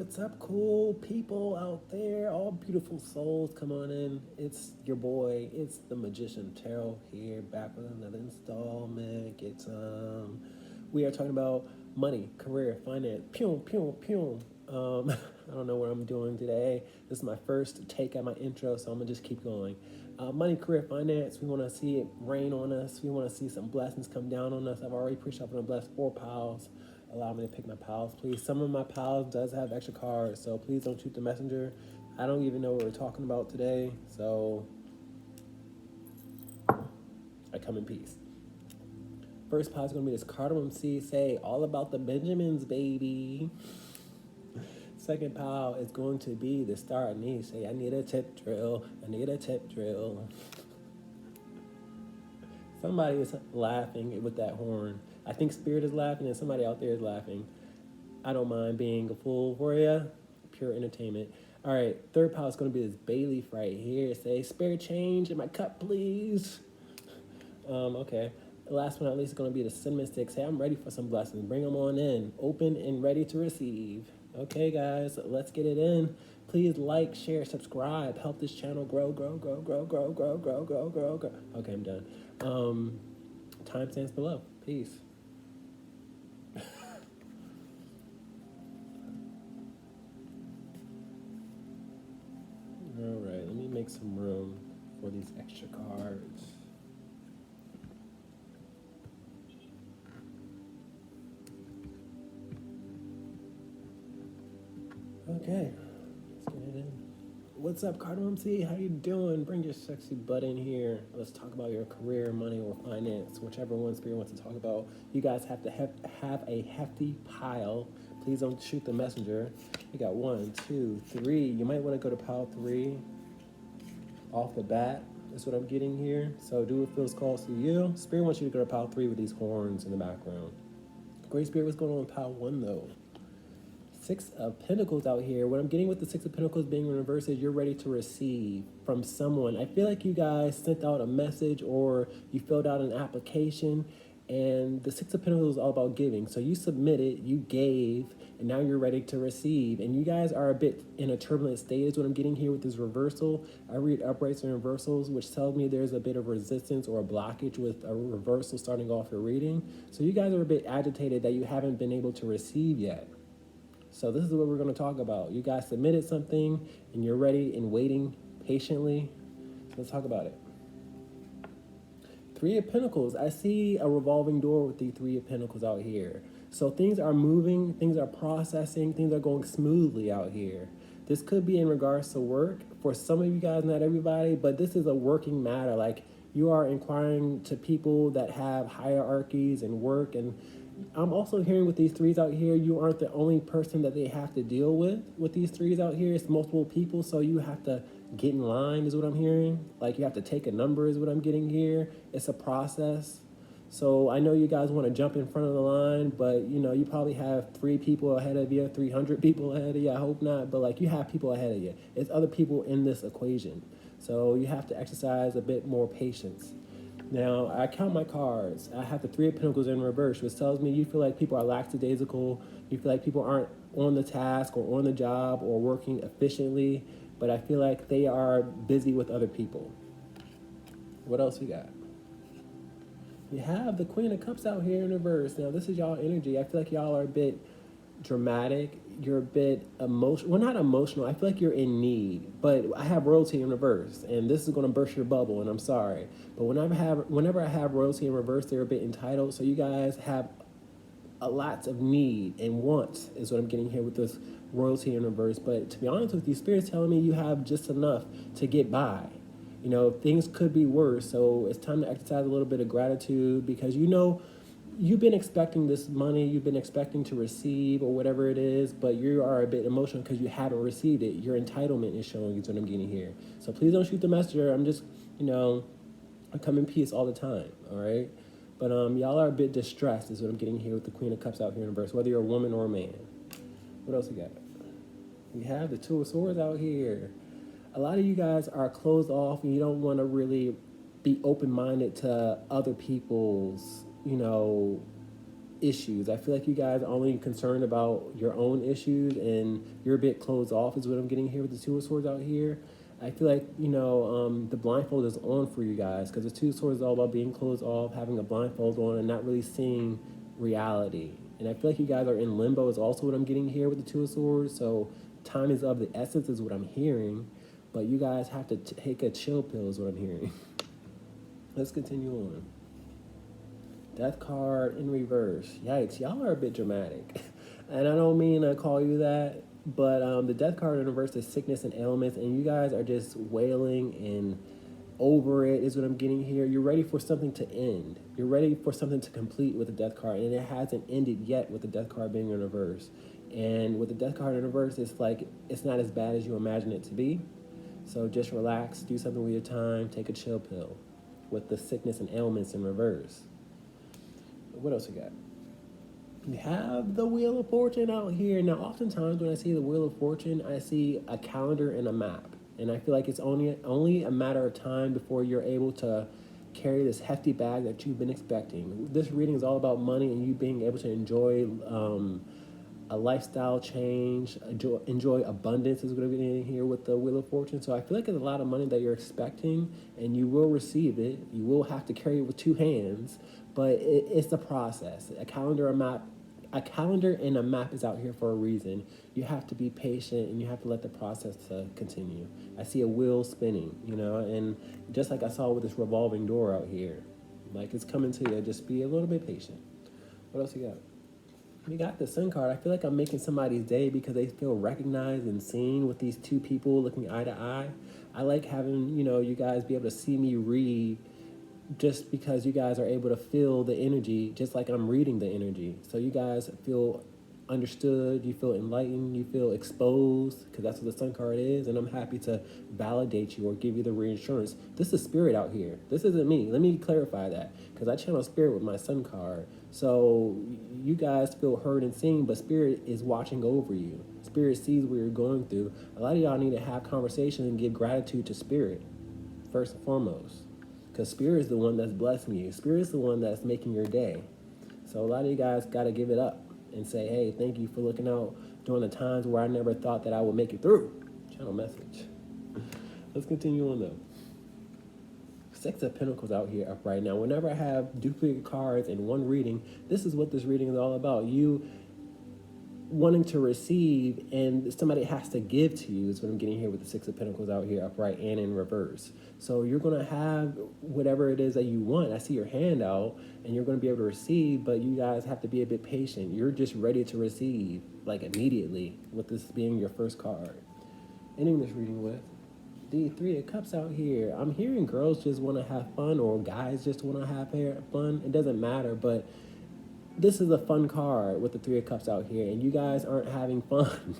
What's up, cool people out there? All beautiful souls, come on in. It's your boy, it's the Magician Tarot here, back with another installment. Get some. We are talking about money, career, finance. Pew, pew, pew. I don't know what I'm doing today. This is my first take at my intro, so I'm gonna just keep going. Money, career, finance. We want to see it rain on us. We want to see some blessings come down on us. I've already pushed up on a blessed 4 piles. Allow me to pick my piles, please. Some of my piles does have extra cards, so please don't shoot the messenger. I don't even know what we're talking about today, so I come in peace. First pile is going to be this cardamom seed. Say, all about the Benjamins, baby. Second pile is going to be the star ANISE. Say, I need a tip drill. I need a tip drill. Somebody is laughing with that horn. I think Spirit is laughing and somebody out there is laughing. I don't mind being a fool for you. Pure entertainment. All right, third pile is going to be this bay leaf right here. Say, spare change in my cup, please. Okay. The last one, at least, is going to be the cinnamon stick. Say, I'm ready for some blessings. Bring them on in. Open and ready to receive. Okay, guys, let's get it in. Please like, share, subscribe. Help this channel grow, grow, grow, grow, grow, grow, grow, grow, grow, grow. Okay, I'm done. Timestamps below. Peace. All right, let me make some room for these extra cards. Okay, let's get it in. What's up, Cardamom T? How you doing? Bring your sexy butt in here. Let's talk about your career, money, or finance, whichever one Spirit wants to talk about. You guys have to have a hefty pile. Please don't shoot the messenger. You got 1, 2, 3. You might want to go to pile 3 off the bat. That's what I'm getting here. So do what feels calls to you. Spirit wants you to go to pile 3 with these horns in the background. Great Spirit, what's going on in pile 1 though? 6 of Pentacles out here. What I'm getting with the 6 of Pentacles being in reverse is you're ready to receive from someone. I feel like you guys sent out a message or you filled out an application, and the 6 of Pentacles is all about giving. So you submitted, you gave, and now you're ready to receive. And you guys are a bit in a turbulent state is what I'm getting here with this reversal. I read uprights and reversals, which tells me there's a bit of resistance or a blockage with a reversal starting off your reading. So you guys are a bit agitated that you haven't been able to receive yet. So this is what we're going to talk about. You guys submitted something and you're ready and waiting patiently. So let's talk about it. 3 of Pentacles. I see a revolving door with the 3 of Pentacles out here. So things are moving, things are processing, things are going smoothly out here. This could be in regards to work. For some of you guys, not everybody, but this is a working matter. Like you are inquiring to people that have hierarchies and work, and I'm also hearing with these 3s out here, you aren't the only person that they have to deal with these 3s out here. It's multiple people, so you have to get in line is what I'm hearing. Like you have to take a number is what I'm getting here. It's a process. So I know you guys want to jump in front of the line, but you know, you probably have 3 people ahead of you, 300 people ahead of you. I hope not, but like you have people ahead of you. It's other people in this equation. So you have to exercise a bit more patience. Now, I count my cards. I have the 3 of Pentacles in reverse, which tells me you feel like people are lackadaisical. You feel like people aren't on the task or on the job or working efficiently, but I feel like they are busy with other people. What else we got? You have the Queen of Cups out here in reverse. Now, this is y'all energy. I feel like y'all are a bit dramatic. You're a bit emotional. Well, not emotional. I feel like you're in need. But I have royalty in reverse, and this is going to burst your bubble, and I'm sorry. But whenever I have royalty in reverse, they're a bit entitled. So you guys have a lot of need and wants is what I'm getting here with this royalty in reverse. But to be honest with you, Spirit's telling me you have just enough to get by. You know, things could be worse. So it's time to exercise a little bit of gratitude because you know, you've been expecting this money, you've been expecting to receive or whatever it is, but you are a bit emotional because you haven't received it. Your entitlement is showing is what I'm getting here. So please don't shoot the messenger. I'm just, you know, I come in peace all the time, all right? But y'all are a bit distressed is what I'm getting here with the Queen of Cups out here in reverse, whether you're a woman or a man. What else we got? We have the 2 of Swords out here. A lot of you guys are closed off and you don't want to really be open-minded to other people's, you know, issues. I feel like you guys are only concerned about your own issues and you're a bit closed off is what I'm getting here with the Two of Swords out here. I feel like, the blindfold is on for you guys because the Two of Swords is all about being closed off, having a blindfold on, and not really seeing reality. And I feel like you guys are in limbo is also what I'm getting here with the Two of Swords. So time is of the essence is what I'm hearing, but you guys have to take a chill pill is what I'm hearing. Let's continue on. Death card in reverse. Yikes, y'all are a bit dramatic. And I don't mean to call you that, but the death card in reverse is sickness and ailments, and you guys are just wailing and over it is what I'm getting here. You're ready for something to end. You're ready for something to complete with the death card, and it hasn't ended yet with the death card being in reverse. And with the death card in reverse, it's like it's not as bad as you imagine it to be. So just relax, do something with your time, take a chill pill with the sickness and ailments in reverse. What else we got? We have the Wheel of Fortune out here. Now, oftentimes when I see the Wheel of Fortune, I see a calendar and a map. And I feel like it's only a matter of time before you're able to carry this hefty bag that you've been expecting. This reading is all about money and you being able to enjoy a lifestyle change, enjoy abundance is what I'm getting here with the Wheel of Fortune. So I feel like it's a lot of money that you're expecting and you will receive it. You will have to carry it with two hands, but it's the process. A calendar and a map is out here for a reason. You have to be patient and you have to let the process continue. I see a wheel spinning, and just like I saw with this revolving door out here, like it's coming to you. Just be a little bit patient. What else you got? We got the Sun card. I feel like I'm making somebody's day because they feel recognized and seen with these two people looking eye to eye. I like having, you guys be able to see me read just because you guys are able to feel the energy just like I'm reading the energy. So you guys feel understood, you feel enlightened, you feel exposed because that's what the Sun card is, and I'm happy to validate you or give you the reassurance. This is spirit out here. This isn't me. Let me clarify that because I channel spirit with my Sun card. So you guys feel heard and seen, but spirit is watching over you. Spirit sees what you're going through. A lot of y'all need to have conversations and give gratitude to spirit first and foremost. Because spirit is the one that's blessing you. Spirit is the one that's making your day. So a lot of you guys got to give it up and say, hey, thank you for looking out during the times where I never thought that I would make it through. Channel message. Let's continue on though. Six of Pentacles out here up right now. Whenever I have duplicate cards in one reading, this is what this reading is all about. You wanting to receive and somebody has to give to you is what I'm getting here with the Six of Pentacles out here upright and in reverse. So you're going to have whatever it is that you want. I see your hand out and you're going to be able to receive, but you guys have to be a bit patient. You're just ready to receive like immediately with this being your first card. Ending this reading with the Three of Cups out here. I'm hearing girls just want to have fun or guys just want to have fun. It doesn't matter, but this is a fun card with the Three of Cups out here, and you guys aren't having fun.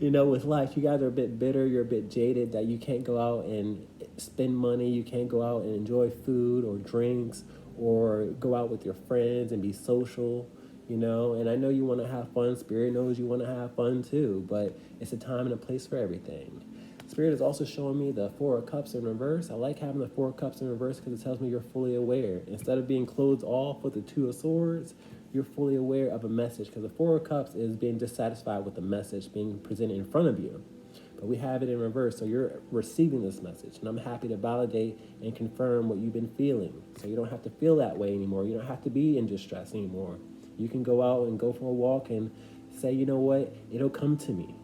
With life, you guys are a bit bitter, you're a bit jaded that you can't go out and spend money, you can't go out and enjoy food or drinks or go out with your friends and be social, and I know you want to have fun. Spirit knows you want to have fun too, but it's a time and a place for everything. Spirit is also showing me the Four of Cups in reverse. I like having the Four of Cups in reverse because it tells me you're fully aware. Instead of being closed off with the Two of Swords, you're fully aware of a message because the Four of Cups is being dissatisfied with the message being presented in front of you. But we have it in reverse, so you're receiving this message. And I'm happy to validate and confirm what you've been feeling. So you don't have to feel that way anymore. You don't have to be in distress anymore. You can go out and go for a walk and say, you know what, it'll come to me.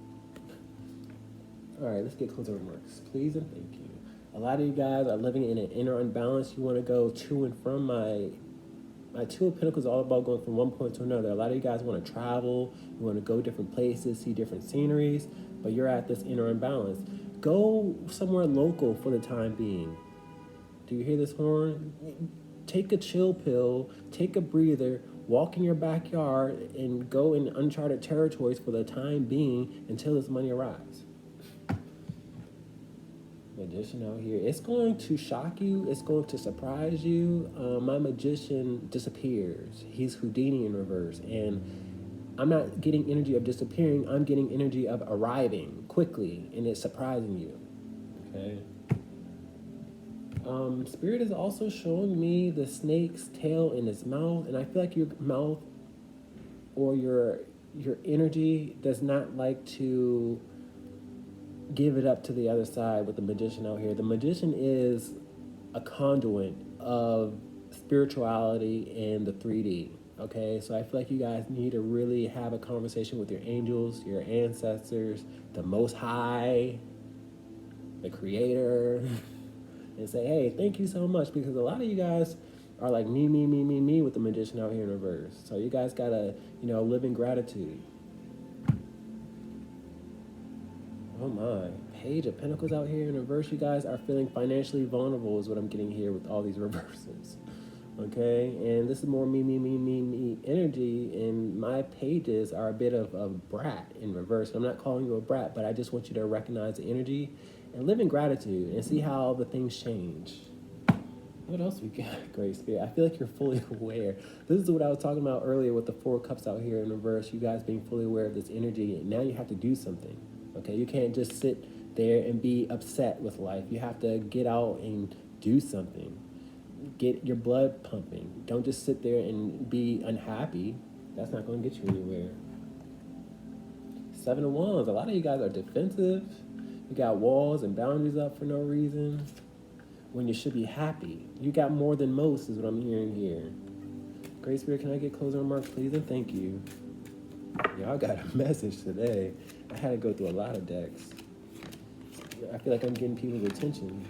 All right, let's get closing remarks. Please and thank you. A lot of you guys are living in an inner unbalance. You want to go to and from my Two of Pentacles is all about going from one point to another. A lot of you guys want to travel. You want to go different places, see different sceneries, but you're at this inner unbalance. Go somewhere local for the time being. Do you hear this horn? Take a chill pill, take a breather, walk in your backyard, and go in uncharted territories for the time being until this money arrives. Magician out here. It's going to shock you. It's going to surprise you. My magician disappears. He's Houdini in reverse. And I'm not getting energy of disappearing. I'm getting energy of arriving quickly. And it's surprising you. Okay? Spirit is also showing me the snake's tail in his mouth, and I feel like your mouth or your energy does not like to give it up to the other side with the magician out here. The magician is a conduit of spirituality in the 3D. Okay, so I feel like you guys need to really have a conversation with your angels, your ancestors, the Most High, the Creator, and say, hey, thank you so much, because a lot of you guys are like me with the magician out here in reverse. So you guys gotta, live in gratitude. Oh my, Page of Pentacles out here in reverse. You guys are feeling financially vulnerable is what I'm getting here with all these reversals. Okay, and this is more me energy, and my pages are a bit of a brat in reverse. I'm not calling you a brat, but I just want you to recognize the energy and live in gratitude and see how the things change. What else we got, Great Spirit? I feel like you're fully aware. This is what I was talking about earlier with the 4 cups out here in reverse. You guys being fully aware of this energy, and now you have to do something. Okay, you can't just sit there and be upset with life. You have to get out and do something. Get your blood pumping. Don't just sit there and be unhappy. That's not going to get you anywhere. 7 of Wands. A lot of you guys are defensive. You got walls and boundaries up for no reason when you should be happy. You got more than most is what I'm hearing here. Great Spirit, can I get closing remarks, please? And thank you. Y'all got a message today. I had to go through a lot of decks. I feel like I'm getting people's attention.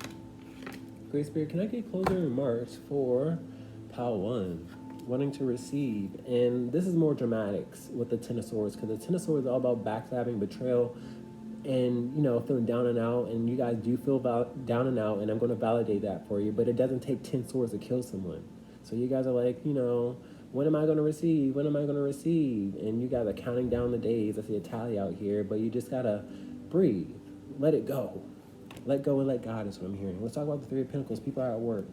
Great Spirit, can I get closing remarks for Pile 1? Wanting to receive. And this is more dramatics with the Ten of Swords, because the Ten of Swords is all about backstabbing, betrayal, and feeling down and out. And you guys do feel down and out, and I'm going to validate that for you. But it doesn't take 10 swords to kill someone. So you guys are like, when am I going to receive? When am I going to receive? And you guys are counting down the days. I see a tally out here, but you just got to breathe. Let it go. Let go and let God is what I'm hearing. Let's talk about the 3 of Pentacles. People are at work.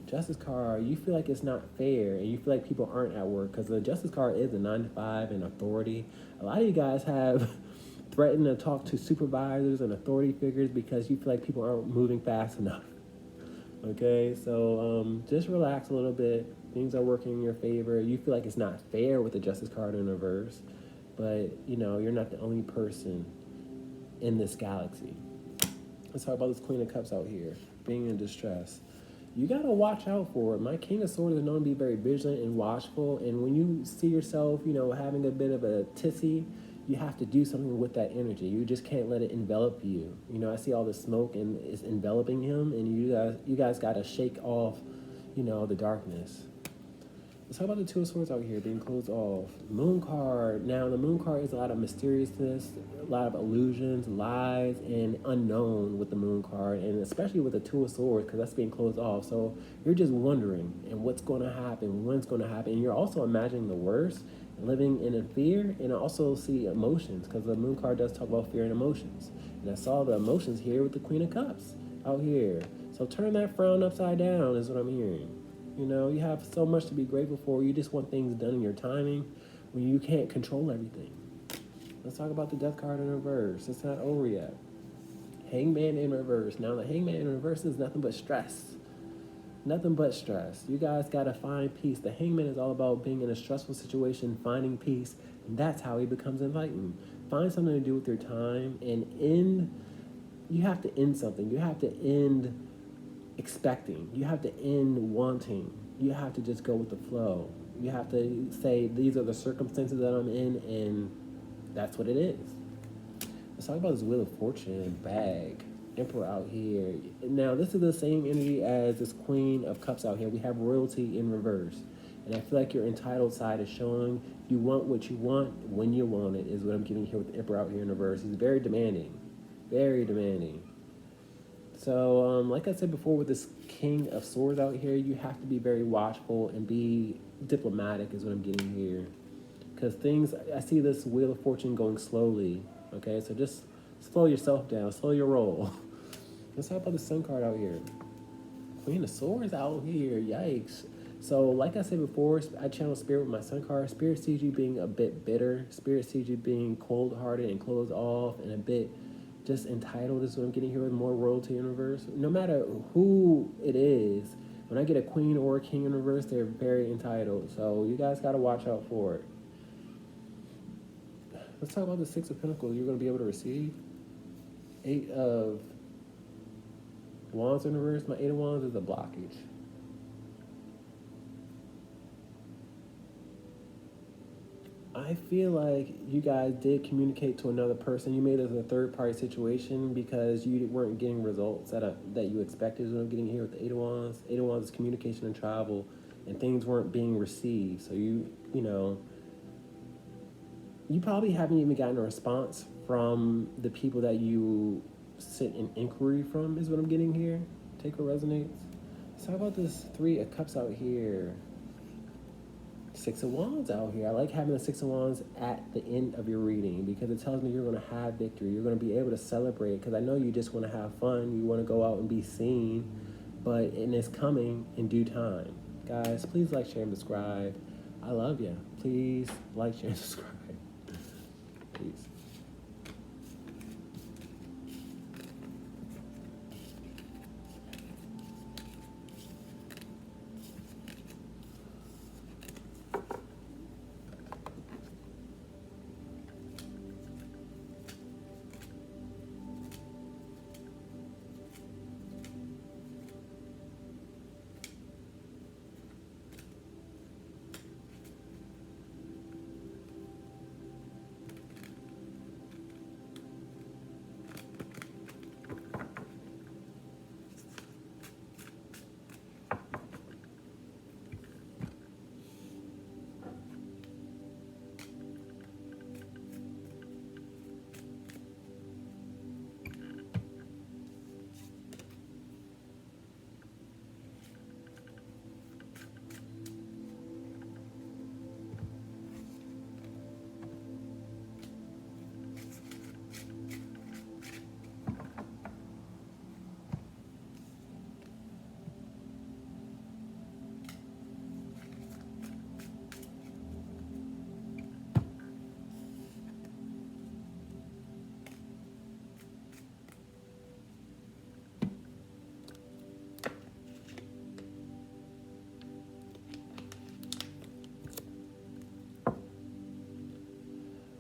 Justice card, you feel like it's not fair, and you feel like people aren't at work, because the Justice card is a 9 to 5 and authority. A lot of you guys have threatened to talk to supervisors and authority figures because you feel like people aren't moving fast enough. Okay, so just relax a little bit. Things are working in your favor. You feel like it's not fair with the Justice card in reverse, but you're not the only person in this galaxy. Let's talk about this Queen of Cups out here, being in distress. You gotta watch out for it. My King of Swords is known to be very vigilant and watchful, and when you see yourself, having a bit of a tizzy, you have to do something with that energy. You just can't let it envelop you. I see all the smoke and it's enveloping him, and you guys gotta shake off, the darkness. Let's talk about the 2 of Swords out here being closed off. Moon card. Now, the Moon card is a lot of mysteriousness, a lot of illusions, lies, and unknown with the Moon card, and especially with the 2 of Swords, because that's being closed off. So you're just wondering, and what's going to happen, when's going to happen. And you're also imagining the worst, living in a fear, and I also see emotions, because the Moon card does talk about fear and emotions. And I saw the emotions here with the Queen of Cups out here. So turn that frown upside down is what I'm hearing. You have so much to be grateful for. You just want things done in your timing when you can't control everything. Let's talk about the Death card in reverse. It's not over yet. Hangman in reverse. Now, the Hangman in reverse is nothing but stress. Nothing but stress. You guys got to find peace. The Hangman is all about being in a stressful situation, finding peace, and that's how he becomes enlightened. Find something to do with your time and end. You have to end something. You have to end expecting. You have to end wanting. You have to just go with the flow. You have to say, these are the circumstances that I'm in, and that's what it is. Let's talk about this Wheel of Fortune bag. Emperor out here. Now, this is the same energy as this Queen of Cups out here. We have royalty in reverse. And I feel like your entitled side is showing you want what you want when you want it, is what I'm getting here with the Emperor out here in reverse. He's very demanding. Very demanding. So, like I said before, with this King of Swords out here, you have to be very watchful and be diplomatic is what I'm getting here. Because I see this Wheel of Fortune going slowly, okay? So just slow yourself down, slow your roll. Let's talk about the Sun card out here. Queen of Swords out here, yikes. So, like I said before, I channel Spirit with my Sun card. Spirit sees you being a bit bitter. Spirit sees you being cold-hearted and closed off and a bit Just entitled is what I'm getting here with more royalty in reverse. No matter who it is, when I get a queen or a king in reverse, they're very entitled. So you guys got to watch out for it. Let's talk about the Six of Pentacles you're going to be able to receive. Eight of Wands in reverse. My Eight of Wands is a blockage. I feel like you guys did communicate to another person. You made it a third-party situation because you weren't getting results that you expected. Is what I'm getting here with the Eight of Wands. Eight of Wands is communication and travel, and things weren't being received. So you probably haven't even gotten a response from the people that you sent an inquiry from, is what I'm getting here. Take what resonates. Let's talk about this Three of Cups out here. Six of Wands out here. I like having the Six of Wands at the end of your reading because it tells me you're going to have victory. You're going to be able to celebrate because I know you just want to have fun. You want to go out and be seen, but it's coming in due time. Guys, please like, share, and subscribe. I love you. Please like, share, and subscribe. Peace.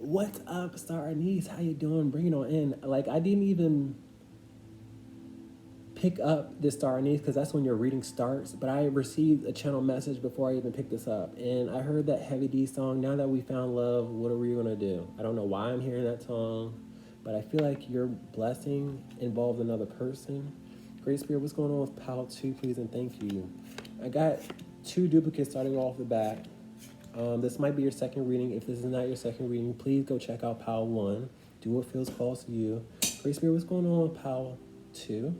What's up, Star Anise? How you doing? Bring it on in. Like, I didn't even pick up this Star Anise because that's when your reading starts, but I received a channel message before I even picked this up, and I heard that Heavy D song, Now That We Found Love, What Are We Gonna Do? I don't know why I'm hearing that song, but I feel like your blessing involves another person. Great Spirit, what's going on with Pile 2, please, and thank you. I got two duplicates starting off the bat. This might be your second reading. If this is not your second reading, please go check out Pile 1. Do what feels close to you. Great Spirit, what's going on with Pile 2?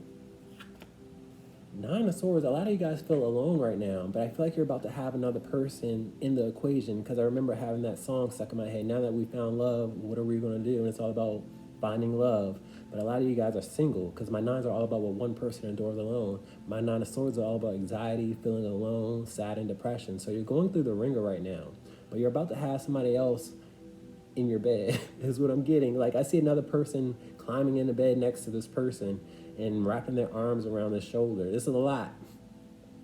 Nine of Swords. A lot of you guys feel alone right now, but I feel like you're about to have another person in the equation because I remember having that song stuck in my head. Now that we found love, what are we going to do? And it's all about finding love. But a lot of you guys are single because my nines are all about what one person endures alone. My Nine of Swords are all about anxiety, feeling alone, sad, and depression. So you're going through the ringer right now, but you're about to have somebody else in your bed is what I'm getting. Like, I see another person climbing in the bed next to this person and wrapping their arms around their shoulder. This is a lot.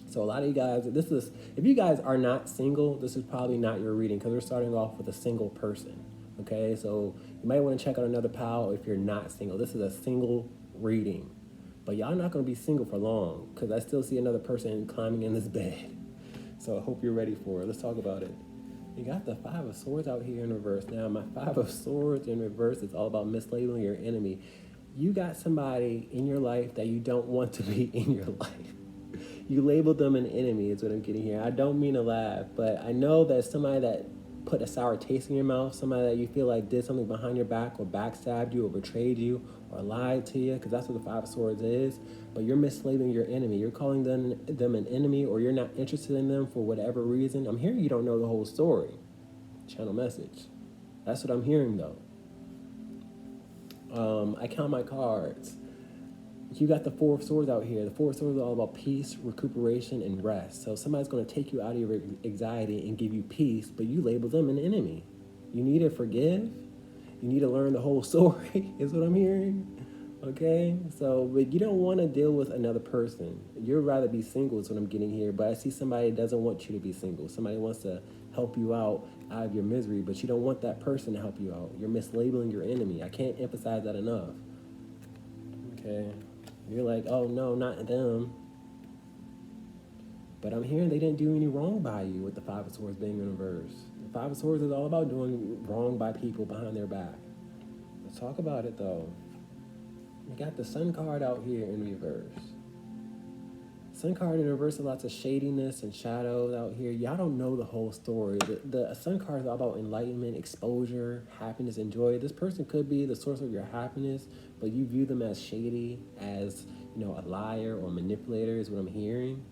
So a lot of you guys, if you guys are not single, this is probably not your reading because we're starting off with a single person. Okay, so you might want to check out another pile if you're not single. This is a single reading, but y'all not going to be single for long because I still see another person climbing in this bed. So I hope you're ready for it. Let's talk about it. You got the Five of Swords out here in reverse. Now, my Five of Swords in reverse is all about mislabeling your enemy. You got somebody in your life that you don't want to be in your life. You labeled them an enemy is what I'm getting here. I don't mean to laugh, but I know that somebody that put a sour taste in your mouth, somebody that you feel like did something behind your back or backstabbed you or betrayed you or lied to you, because that's what the Five of Swords is, but you're mislabeling your enemy. You're calling them an enemy, or you're not interested in them for whatever reason. I'm hearing you don't know the whole story. Channel message. That's what I'm hearing, though. I count my cards. You got the Four of Swords out here. The Four of Swords are all about peace, recuperation, and rest. So somebody's going to take you out of your anxiety and give you peace, but you label them an enemy. You need to forgive. You need to learn the whole story, is what I'm hearing. Okay, so but you don't want to deal with another person. You'd rather be single is what I'm getting here. But I see somebody that doesn't want you to be single. Somebody wants to help you out of your misery, but you don't want that person to help you out. You're mislabeling your enemy. I can't emphasize that enough. Okay, you're like, oh no, not them. But I'm hearing they didn't do any wrong by you with the Five of Swords being in reverse. The Five of Swords is all about doing wrong by people behind their back. Let's talk about it though. We got the Sun card out here in reverse. Sun card in reverse has lots of shadiness and shadows out here. Y'all don't know the whole story. The Sun card is all about enlightenment, exposure, happiness, and joy. This person could be the source of your happiness, but you view them as shady, as a liar or manipulator is what I'm hearing.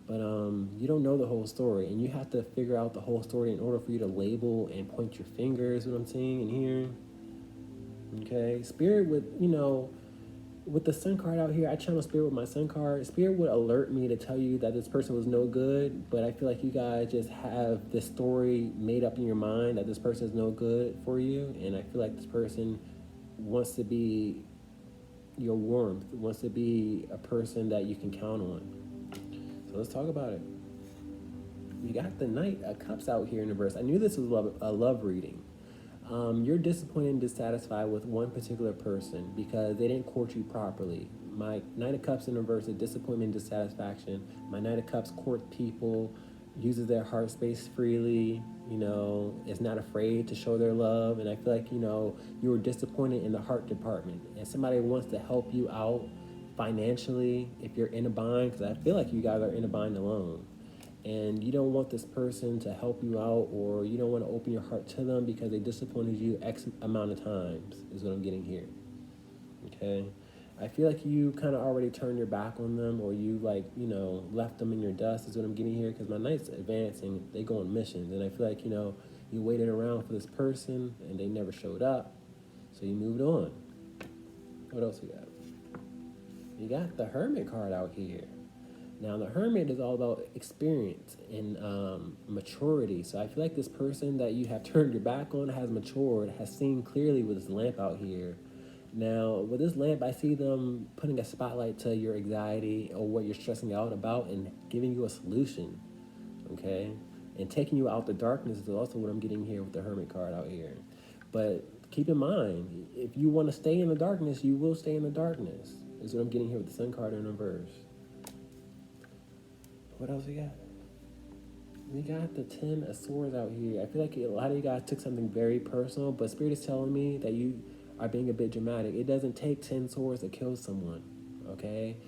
But you don't know the whole story, and you have to figure out the whole story in order for you to label and point your finger is what I'm seeing and hearing. Okay, Spirit with the Sun card out here, I channel Spirit with my Sun card. Spirit would alert me to tell you that this person was no good, but I feel like you guys just have this story made up in your mind that this person is no good for you, and I feel like this person wants to be your warmth, wants to be a person that you can count on. So let's talk about it. You got the Knight of Cups out here in reverse. I knew this was a love reading. You're disappointed and dissatisfied with one particular person because they didn't court you properly. My Knight of Cups in reverse is disappointment and dissatisfaction. My Knight of Cups court people, uses their heart space freely, is not afraid to show their love. And I feel like, you were disappointed in the heart department. And somebody wants to help you out financially if you're in a bind, because I feel like you guys are in a bind alone. And you don't want this person to help you out, or you don't want to open your heart to them because they disappointed you X amount of times, is what I'm getting here. Okay? I feel like you kind of already turned your back on them, or you left them in your dust, is what I'm getting here, because my Knight's advancing, they go on missions, and I feel like, you waited around for this person, and they never showed up, so you moved on. What else we got? You got the Hermit card out here. Now, the Hermit is all about experience and maturity. So I feel like this person that you have turned your back on has matured, has seen clearly with this lamp out here. Now, with this lamp, I see them putting a spotlight to your anxiety or what you're stressing out about and giving you a solution, okay? And taking you out the darkness is also what I'm getting here with the Hermit card out here. But keep in mind, if you want to stay in the darkness, you will stay in the darkness, is what I'm getting here with the Sun card in reverse. What else we got? We got the 10 of Swords out here. I feel like a lot of you guys took something very personal, but Spirit is telling me that you are being a bit dramatic. It doesn't take 10 swords to kill someone, okay?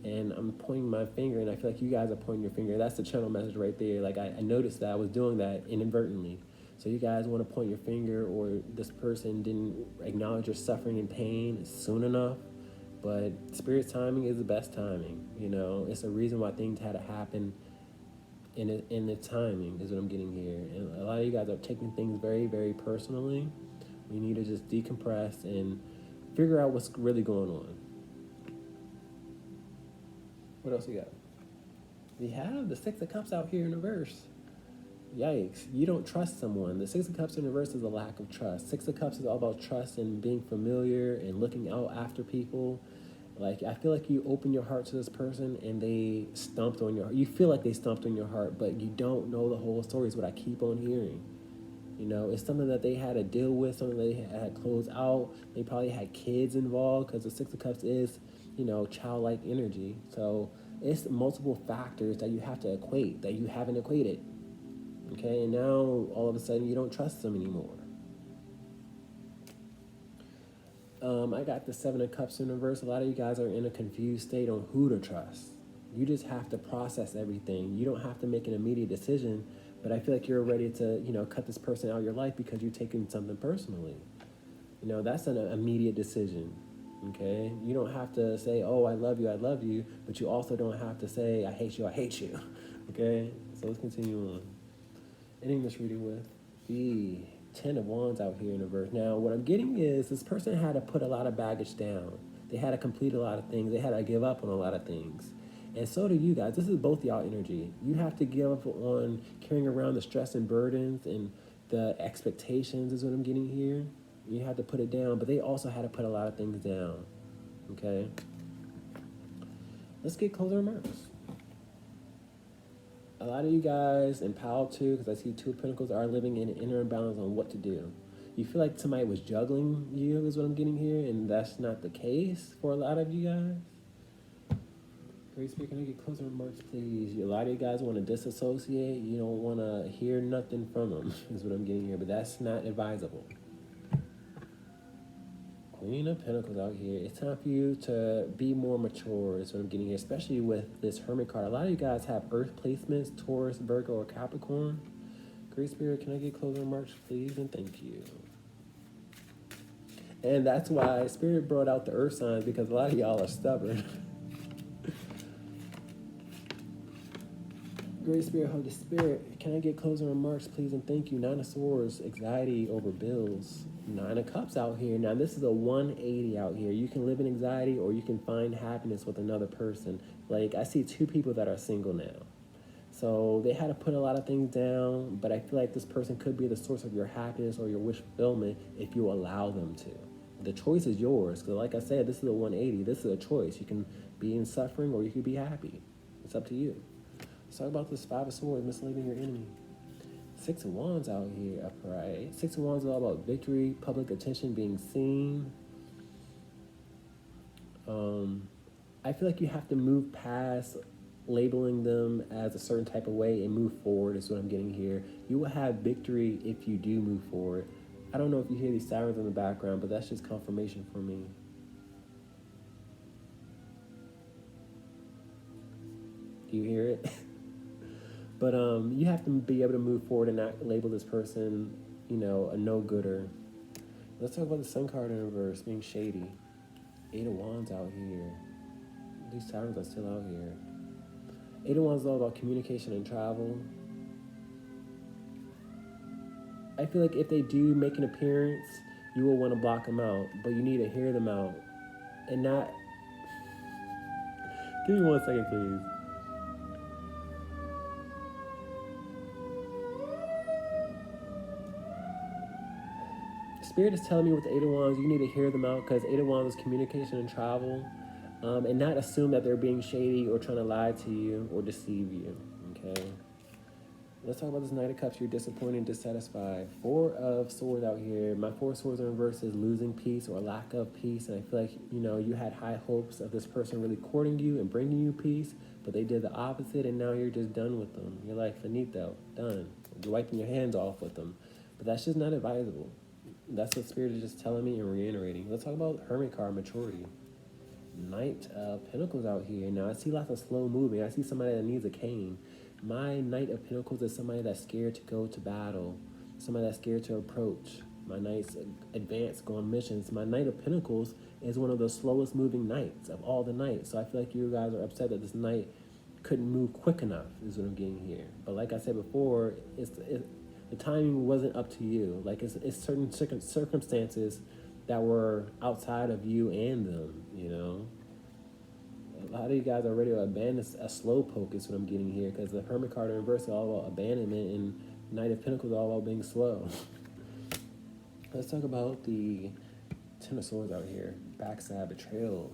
And I'm pointing my finger, and I feel like you guys are pointing your finger. That's the channel message right there. Like, I noticed that I was doing that inadvertently. So you guys want to point your finger, or this person didn't acknowledge your suffering and pain soon enough. But Spirit's timing is the best timing. It's a reason why things had to happen in the timing is what I'm getting here. And a lot of you guys are taking things very, very personally. We need to just decompress and figure out what's really going on. What else we got? We have the Six of Cups out here in reverse. Yikes, you don't trust someone. The Six of Cups in reverse is a lack of trust. Six of Cups is all about trust and being familiar and looking out after people. Like, I feel like you open your heart to this person and they stomped on your heart. You feel like they stomped on your heart, but you don't know the whole story is what I keep on hearing. It's something that they had to deal with, something they had to close out. They probably had kids involved because the Six of Cups is, childlike energy. So it's multiple factors that you have to equate, that you haven't equated. Okay, and now all of a sudden you don't trust them anymore. I got the Seven of Cups in reverse. A lot of you guys are in a confused state on who to trust. You just have to process everything. You don't have to make an immediate decision, but I feel like you're ready to, cut this person out of your life because you're taking something personally. That's an immediate decision, okay? You don't have to say, oh, I love you, but you also don't have to say, I hate you, okay? So let's continue on. Ending this reading with the 10 of Wands out here in reverse. Now, what I'm getting is this person had to put a lot of baggage down. They had to complete a lot of things. They had to give up on a lot of things. And so do you guys. This is both y'all energy. You have to give up on carrying around the stress and burdens and the expectations is what I'm getting here. You have to put it down, but they also had to put a lot of things down. Okay? Let's get closing remarks. A lot of you guys in pile 2, because I see 2 of Pentacles, are living in an inner imbalance on what to do. You feel like somebody was juggling you, is what I'm getting here, and that's not the case for a lot of you guys. Great Spirit, can I get closing remarks, please? A lot of you guys want to disassociate. You don't want to hear nothing from them, is what I'm getting here, but that's not advisable. Queen of Pentacles out here. It's time for you to be more mature, is what I'm getting here, especially with this Hermit card. A lot of you guys have Earth placements, Taurus, Virgo, or Capricorn. Great Spirit, can I get closing remarks, please? And thank you. And that's why Spirit brought out the Earth signs, because a lot of y'all are stubborn. Great Spirit, Holy Spirit, can I get closing remarks, please? And thank you. 9 of Swords, anxiety over bills. 9 of Cups out here. Now, this is a 180 out here. You can live in anxiety or you can find happiness with another person. Like, I see 2 people that are single now. So they had to put a lot of things down, but I feel like this person could be the source of your happiness or your wish fulfillment if you allow them to. The choice is yours, because like I said, this is a 180. This is a choice. You can be in suffering or you can be happy. It's up to you. Let's talk about this 5 of Swords, misleading your enemy. 6 of Wands out here, upright. 6 of Wands is all about victory, public attention, being seen. I feel like you have to move past labeling them as a certain type of way and move forward, is what I'm getting here. You will have victory if you do move forward. I don't know if you hear these sirens in the background, but that's just confirmation for me. Do you hear it? But you have to be able to move forward and not label this person, you know, a no-gooder. Let's talk about the Sun card in reverse, being shady. 8 of Wands out here. These sirens are still out here. 8 of Wands is all about communication and travel. I feel like if they do make an appearance, you will want to block them out, but you need to hear them out and not... Give me 1 second, please. Spirit is telling me with the 8 of Wands, you need to hear them out, because 8 of Wands is communication and travel, and not assume that they're being shady or trying to lie to you or deceive you, okay? Let's talk about this Knight of Cups. You're disappointed and dissatisfied. 4 of Swords out here. My 4 of Swords in reverse is losing peace or lack of peace, and I feel like, you know, you had high hopes of this person really courting you and bringing you peace, but they did the opposite, and now you're just done with them. You're like, finito, done. You're wiping your hands off with them, but that's just not advisable. That's what Spirit is just telling me and reiterating. Let's talk about Hermit card, maturity. Knight of Pentacles out here. Now, I see lots of slow moving. I see somebody that needs a cane. My Knight of Pentacles is somebody that's scared to go to battle. Somebody that's scared to approach. My Knight's advanced, go on missions. My Knight of Pentacles is one of the slowest moving Knights of all the Knights. So I feel like you guys are upset that this Knight couldn't move quick enough, is what I'm getting here. But like I said before, the timing wasn't up to you. Like, it's certain circumstances that were outside of you and them, you know? A lot of you guys are ready to abandon a slow poke, is what I'm getting here, because the Hermit card in reverse is all about abandonment, and Knight of Pentacles is all about being slow. Let's talk about the 10 of Swords out here. Backstab, betrayal.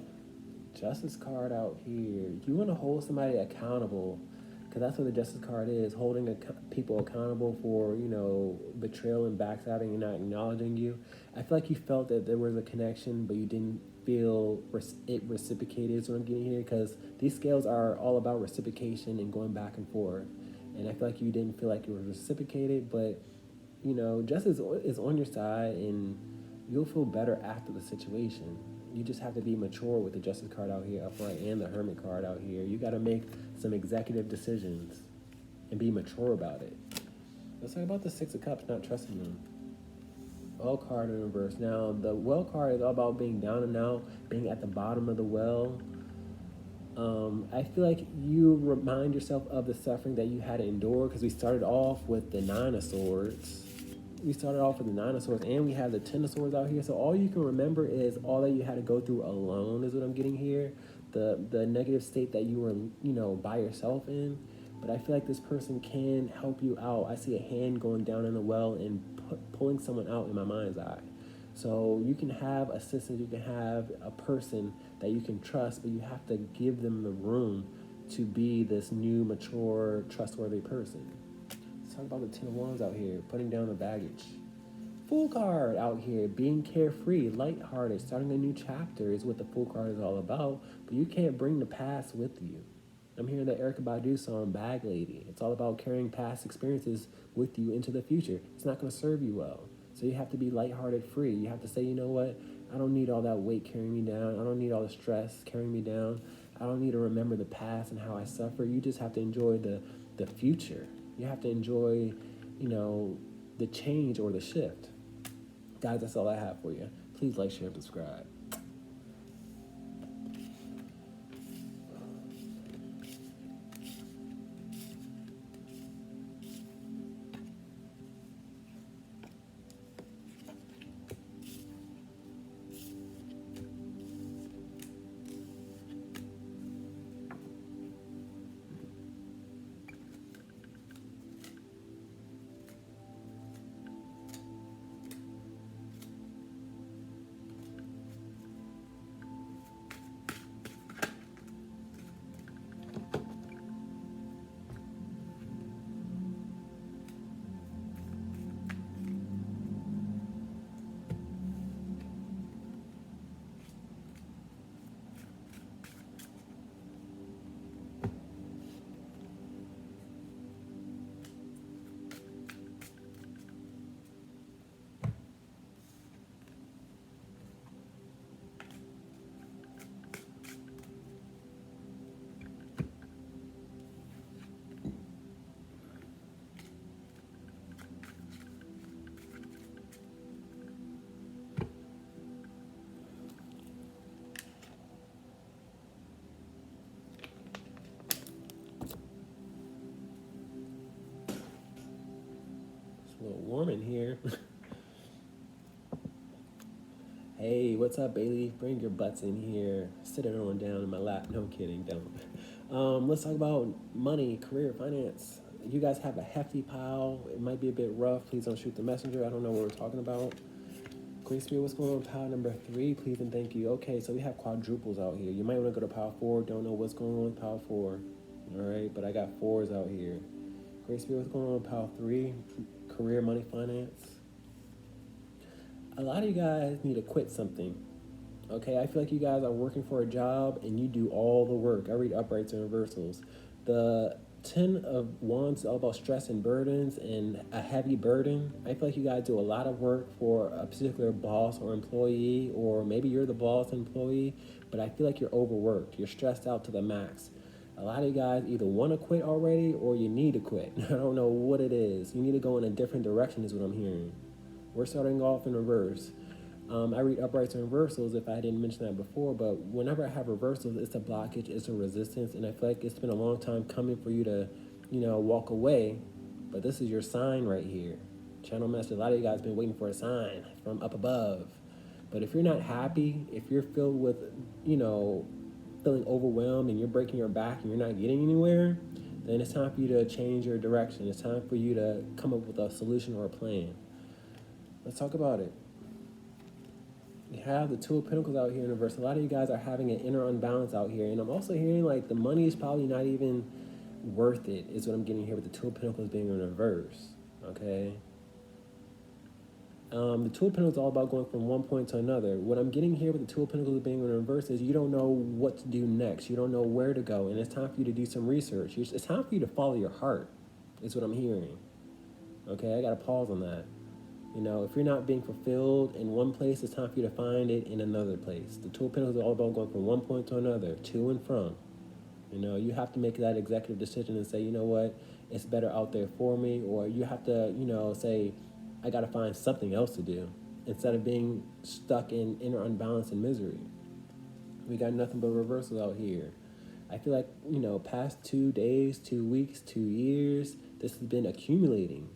Justice card out here. You want to hold somebody accountable, because that's what the Justice card is, holding people accountable for, you know, betrayal and backstabbing and not acknowledging you. I feel like you felt that there was a connection, but you didn't feel it reciprocated, is what I'm getting here, because these scales are all about reciprocation and going back and forth. And I feel like you didn't feel like it was reciprocated, but, you know, justice is on your side, and you'll feel better after the situation. You just have to be mature with the Justice card out here upright and the Hermit card out here. You got to make some executive decisions and be mature about it. Let's talk about the 6 of Cups, not trusting them. Well card in reverse. Now, the well card is all about being down and out, being at the bottom of the well. I feel like you remind yourself of the suffering that you had to endure, because we started off with the 9 of Swords. We started off with the 9 of Swords, and we have the 10 of Swords out here. So all you can remember is all that you had to go through alone, is what I'm getting here. The negative state that you were, you know, by yourself in. But I feel like this person can help you out. I see a hand going down in the well and pulling someone out in my mind's eye. So you can have assistants, you can have a person that you can trust, but you have to give them the room to be this new, mature, trustworthy person. Let's talk about the 10 of Wands out here, putting down the baggage. Fool card out here, being carefree, lighthearted, starting a new chapter is what the Fool card is all about, but you can't bring the past with you. I'm hearing that Erykah Badu song, Bag Lady. It's all about carrying past experiences with you into the future. It's not going to serve you well. So you have to be lighthearted, free. You have to say, you know what? I don't need all that weight carrying me down. I don't need all the stress carrying me down. I don't need to remember the past and how I suffer. You just have to enjoy the future. You have to enjoy, the change or the shift. Guys, that's all I have for you. Please like, share, and subscribe. It's a little warm in here. Hey, what's up, Bailey? Bring your butts in here. Sit it on down in my lap. No kidding, don't. Let's talk about money, career, finance. You guys have a hefty pile. It might be a bit rough. Please don't shoot the messenger. I don't know what we're talking about. Grace Spirit, what's going on with pile number 3? Please and thank you. Okay, so we have quadruples out here. You might want to go to pile 4. Don't know what's going on with pile 4. All right, but I got 4s out here. Grace Spirit, what's going on with pile 3? Career, money, finance. A lot of you guys need to quit something. Okay, I feel like you guys are working for a job and you do all the work. I read uprights and reversals. The 10 of Wands is all about stress and burdens and a heavy burden. I feel like you guys do a lot of work for a particular boss or employee, or maybe you're the boss employee, but I feel like you're overworked. You're stressed out to the max. A lot of you guys either want to quit already or you need to quit. I don't know what it is. You need to go in a different direction is what I'm hearing. We're starting off in reverse. I read uprights and reversals if I didn't mention that before, but whenever I have reversals, it's a blockage, it's a resistance, and I feel like it's been a long time coming for you to, walk away, but this is your sign right here. Channel Master, a lot of you guys been waiting for a sign from up above. But if you're not happy, if you're filled with, feeling overwhelmed and you're breaking your back and you're not getting anywhere, then it's time for you to change your direction. It's time for you to come up with a solution or a plan. Let's talk about it. You have the Two of Pentacles out here in reverse. A lot of you guys are having an inner unbalance out here. And I'm also hearing like the money is probably not even worth it, is what I'm getting here with the Two of Pentacles being in reverse. Okay? The Two of Pentacles is all about going from one point to another. What I'm getting here with the Two of Pentacles being in reverse is you don't know what to do next. You don't know where to go. And it's time for you to do some research. It's time for you to follow your heart, is what I'm hearing. Okay? I got to pause on that. If you're not being fulfilled in one place, it's time for you to find it in another place. The Two of Pentacles is all about going from one point to another, to and from. You have to make that executive decision and say, you know what, it's better out there for me. Or you have to, say, I got to find something else to do instead of being stuck in inner unbalance and misery. We got nothing but reversals out here. I feel like, past 2 days, 2 weeks, 2 years, this has been accumulating.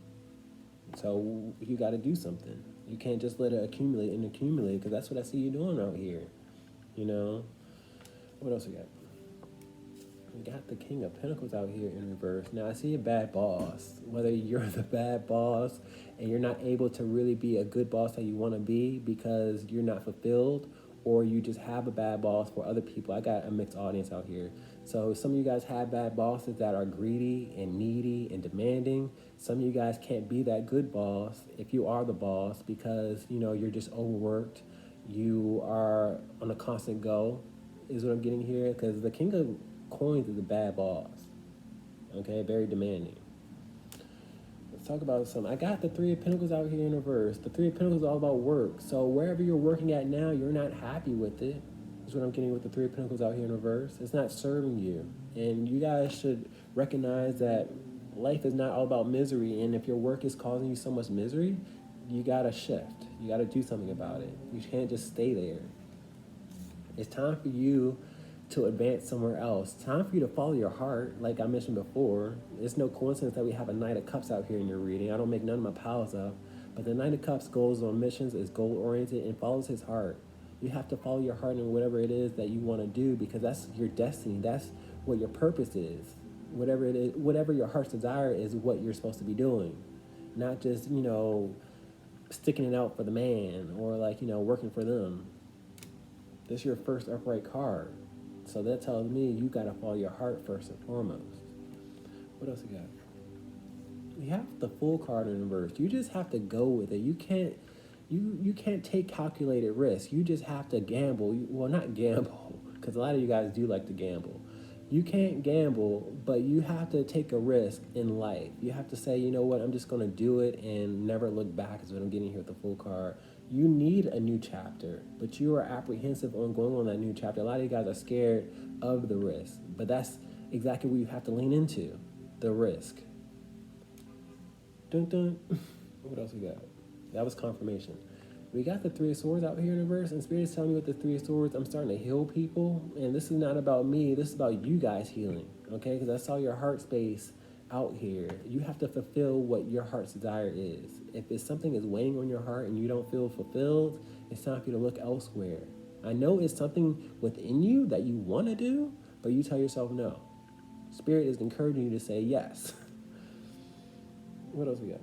So you got to do something. You can't just let it accumulate and accumulate, because that's what I see you doing out here. What else we got? We got the King of Pentacles out here in reverse. Now I see a bad boss. Whether you're the bad boss and you're not able to really be a good boss that you want to be because you're not fulfilled, or you just have a bad boss for other people. I got a mixed audience out here. So some of you guys have bad bosses that are greedy and needy and demanding. Some of you guys can't be that good boss if you are the boss because, you know, you're just overworked. You are on a constant go, is what I'm getting here. Because the King of Coins is a bad boss. Okay, very demanding. Let's talk about something. I got the Three of Pentacles out here in reverse. The Three of Pentacles is all about work. So wherever you're working at now, you're not happy with it. That's what I'm getting with the Three of Pentacles out here in reverse. It's not serving you. And you guys should recognize that life is not all about misery. And if your work is causing you so much misery, you gotta shift. You gotta do something about it. You can't just stay there. It's time for you to advance somewhere else. Time for you to follow your heart. Like I mentioned before, it's no coincidence that we have a Knight of Cups out here in your reading. I don't make none of my piles up, but the Knight of Cups goes on missions, is goal-oriented, and follows his heart. You have to follow your heart in whatever it is that you want to do, because that's your destiny. That's what your purpose is. Whatever it is, whatever your heart's desire is what you're supposed to be doing. Not just, you know, sticking it out for the man or like, you know, working for them. This is your first upright card. So that tells me you got to follow your heart first and foremost. What else you got? You have the Fool card in reverse. You just have to go with it. You can't take calculated risks. You just have to gamble. Well, not gamble, because a lot of you guys do like to gamble. You can't gamble, but you have to take a risk in life. You have to say, you know what, I'm just going to do it and never look back is what I'm getting here with the Fool card. You need a new chapter, but you are apprehensive on going on that new chapter. A lot of you guys are scared of the risk, but that's exactly what you have to lean into, the risk. Dun dun. What else we got? That was confirmation. We got the Three of Swords out here in reverse, and Spirit is telling me with the Three of Swords, I'm starting to heal people, and this is not about me, this is about you guys healing, okay? Because I saw your heart space out here. You have to fulfill what your heart's desire is. If it's something is weighing on your heart and you don't feel fulfilled, it's time for you to look elsewhere. I know it's something within you that you want to do, but you tell yourself no. Spirit is encouraging you to say yes. What else we got?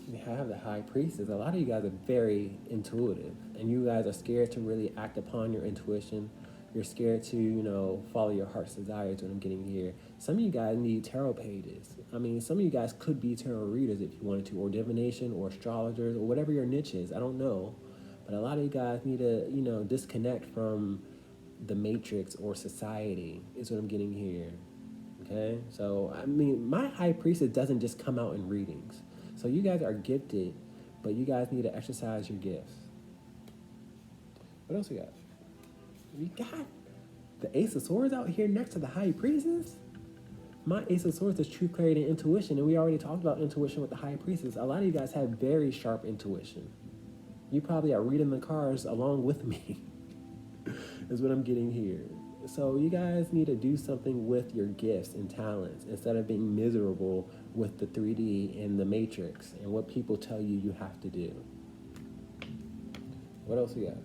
We have the High Priestess. A lot of you guys are very intuitive, and you guys are scared to really act upon your intuition. You're scared to, you know, follow your heart's desires. What I'm getting here. Some of you guys need tarot pages. I mean, some of you guys could be tarot readers if you wanted to, or divination, or astrologers, or whatever your niche is. I don't know, but a lot of you guys need to, you know, disconnect from the matrix or society. Is what I'm getting here. Okay, so I mean, my High Priestess doesn't just come out in readings. So you guys are gifted, but you guys need to exercise your gifts. What else we got? We got the Ace of Swords out here next to the High Priestess. My Ace of Swords is truth, clarity, and intuition, and we already talked about intuition with the High Priestess. A lot of you guys have very sharp intuition. You probably are reading the cards along with me, is what I'm getting here. So you guys need to do something with your gifts and talents instead of being miserable with the 3D and the matrix and what people tell you you have to do. What else we got?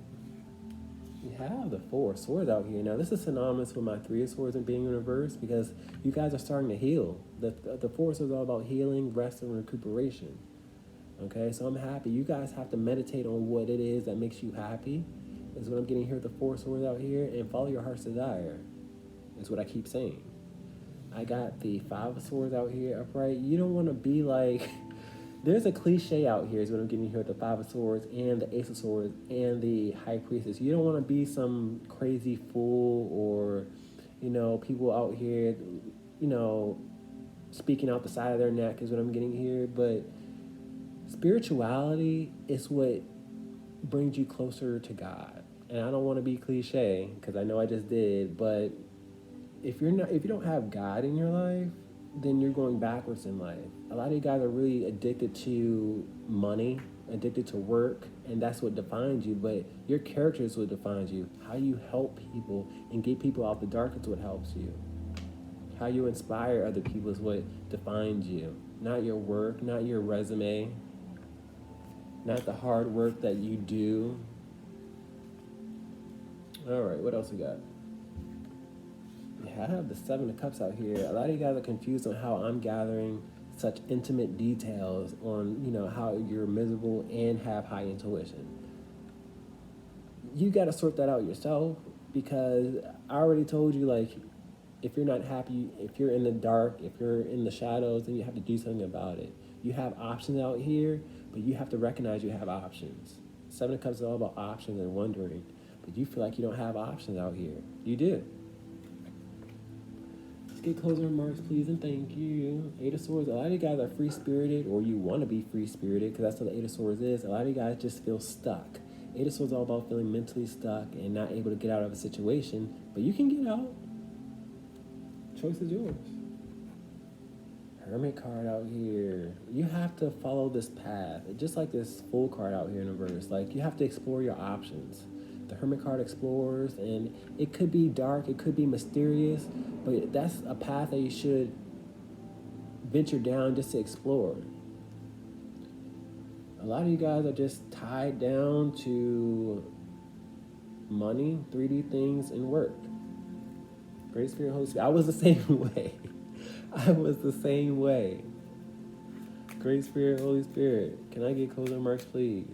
We have the Four of Swords out here. Now this is synonymous with my Three of Swords and being in reverse because you guys are starting to heal. The Four of Swords are all about healing, rest, and recuperation. Okay, so I'm happy. You guys have to meditate on what it is that makes you happy. Is what I'm getting here with the Four of Swords out here, and follow your heart's desire. Is what I keep saying. I got the Five of Swords out here upright. You don't want to be like, there's a cliche out here is what I'm getting here with the Five of Swords and the Ace of Swords and the High Priestess. You don't want to be some crazy fool or, you know, people out here, you know, speaking out the side of their neck is what I'm getting here. But spirituality is what brings you closer to God. And I don't want to be cliche because I know I just did, but if you don't have God in your life, then you're going backwards in life. A lot of you guys are really addicted to money, addicted to work, and that's what defines you, but your character is what defines you. How you help people and get people out the dark is what helps you. How you inspire other people is what defines you. Not your work, not your resume, not the hard work that you do. All right, what else we got? We I have the Seven of Cups out here. A lot of you guys are confused on how I'm gathering such intimate details on, how you're miserable and have high intuition. You got to sort that out yourself, because I already told you, like, if you're not happy, if you're in the dark, if you're in the shadows, then you have to do something about it. You have options out here, but you have to recognize you have options. Seven of Cups is all about options and wondering, but you feel like you don't have options out here. You do. Let's get closing remarks, please, and thank you. Eight of Swords, a lot of you guys are free-spirited, or you want to be free-spirited, because that's what the Eight of Swords is. A lot of you guys just feel stuck. Eight of Swords is all about feeling mentally stuck and not able to get out of a situation, but you can get out. Choice is yours. Hermit card out here. You have to follow this path. Just like this Fool card out here in reverse. Like, you have to explore your options. The Hermit card explores, and it could be dark, it could be mysterious, but that's a path that you should venture down just to explore. A lot of you guys are just tied down to money, 3D things, and work. Great Spirit, Holy Spirit. I was the same way. I was the same way. Great Spirit, Holy Spirit. Can I get closing remarks, please?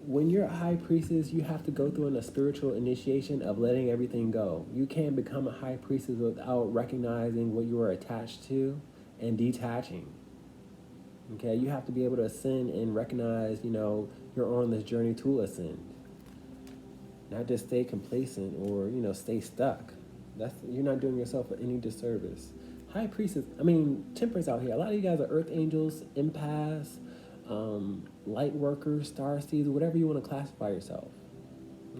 When you're a high priestess, you have to go through a spiritual initiation of letting everything go. You can't become a high priestess without recognizing what you are attached to and detaching. Okay, you have to be able to ascend and recognize, you're on this journey to ascend. Not just stay complacent or, stay stuck. You're not doing yourself any disservice. High priestess, Temperance out here. A lot of you guys are earth angels, empaths, light workers, star seeds, whatever you want to classify yourself.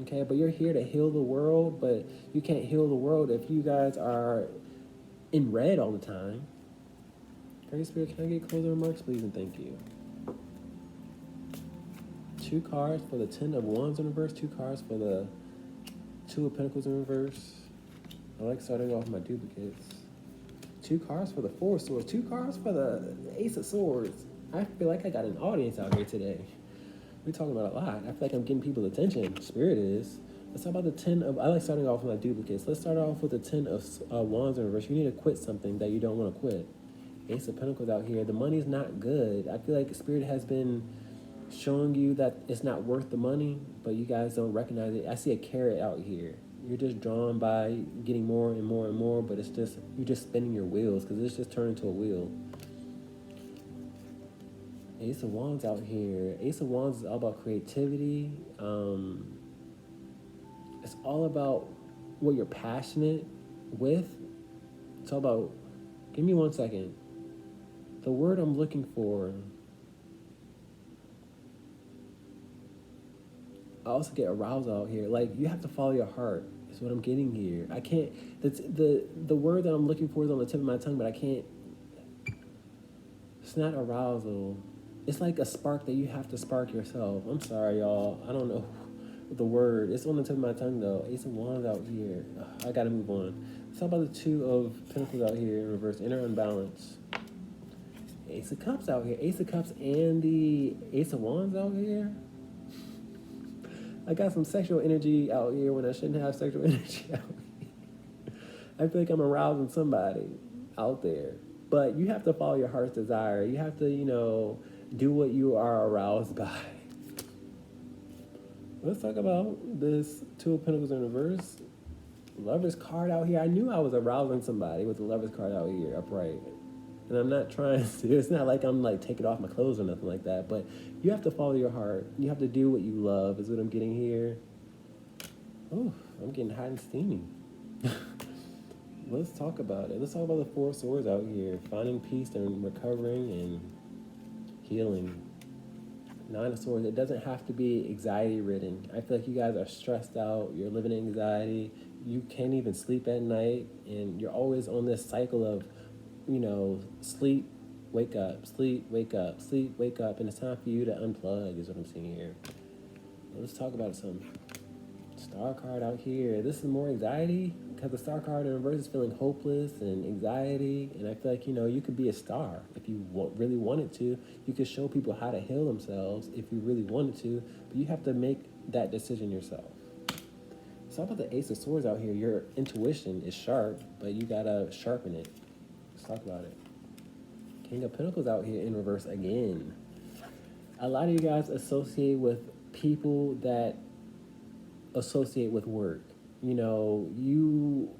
Okay, but you're here to heal the world, but you can't heal the world if you guys are in red all the time. Great Spirit, can I get closing remarks, please, and thank you. 2 cards for the 10 of Wands in reverse, 2 cards for the 2 of Pentacles in reverse. I like starting off my duplicates. 2 cards for the 4 of Swords, 2 cards for the Ace of Swords. I feel like I got an audience out here today. We're talking about a lot. I feel like I'm getting people's attention. Spirit is. Let's talk about the 10 of, I like starting off with my duplicates. Let's start off with the 10 of Wands in reverse. You need to quit something that you don't want to quit. Ace of Pentacles out here. The money's not good. I feel like Spirit has been showing you that it's not worth the money, but you guys don't recognize it. I see a carrot out here. You're just drawn by getting more and more and more, but you're just spinning your wheels, because it's just turned into a wheel. Ace of Wands out here. Ace of Wands is all about creativity. It's all about what you're passionate with. It's all about, give me 1 second. The word I'm looking for, I also get arousal out here. Like, you have to follow your heart, is what I'm getting here. I can't, the word that I'm looking for is on the tip of my tongue, but I can't, it's not arousal. It's like a spark that you have to spark yourself. I'm sorry, y'all. I don't know the word. It's on the tip of my tongue, though. Ace of Wands out here. I gotta move on. Let's talk about the 2 of Pentacles out here in reverse. Inner unbalance. Ace of Cups out here. Ace of Cups and the Ace of Wands out here. I got some sexual energy out here when I shouldn't have sexual energy out here. I feel like I'm arousing somebody out there. But you have to follow your heart's desire. You have to, do what you are aroused by. Let's talk about this 2 of Pentacles in reverse. Lover's card out here. I knew I was arousing somebody with the Lover's card out here upright. And I'm not trying to, it's not like I'm like taking off my clothes or nothing like that, but you have to follow your heart. You have to do what you love, is what I'm getting here. Oh, I'm getting hot and steamy. Let's talk about it. Let's talk about the 4 of Swords out here. Finding peace and recovering and healing. 9 of Swords, it doesn't have to be anxiety-ridden. I feel like you guys are stressed out. You're living in anxiety. You can't even sleep at night, and you're always on this cycle of, sleep, wake up, sleep, wake up, sleep, wake up, and it's time for you to unplug, is what I'm seeing here. Let's talk about some Star card out here. This is more anxiety, because the Star card in reverse is feeling hopeless and anxiety, and I feel like, you could be a star if you really wanted to. You could show people how to heal themselves if you really wanted to, but you have to make that decision yourself. So how about the Ace of Swords out here? Your intuition is sharp, but you gotta sharpen it. Let's talk about it. King of Pentacles out here in reverse again. A lot of you guys associate with people that associate with work. You know, you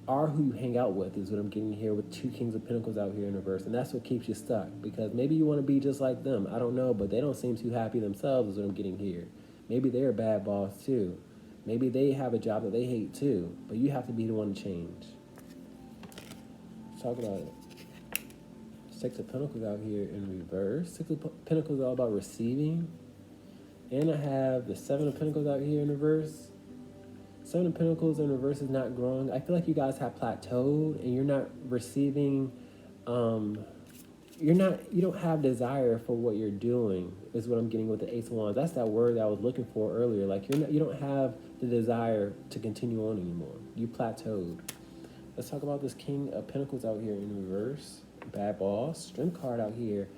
are who you hang out with is what I'm getting here with 2 Kings of Pentacles out here in reverse. And that's what keeps you stuck, because maybe you want to be just like them. I don't know, but they don't seem too happy themselves is what I'm getting here. Maybe they're a bad boss too. Maybe they have a job that they hate too, but you have to be the one to change. Let's talk about it. 6 of Pentacles out here in reverse. 6 of Pentacles is all about receiving. And I have the 7 of Pentacles out here in reverse. 7 of Pentacles in reverse is not growing. I feel like you guys have plateaued and you're not receiving, you don't have desire for what you're doing is what I'm getting with the Ace of Wands. That's that word that I was looking for earlier. Like you don't have the desire to continue on anymore. You plateaued. Let's talk about this King of Pentacles out here in reverse. Bad boss. Strength card out here.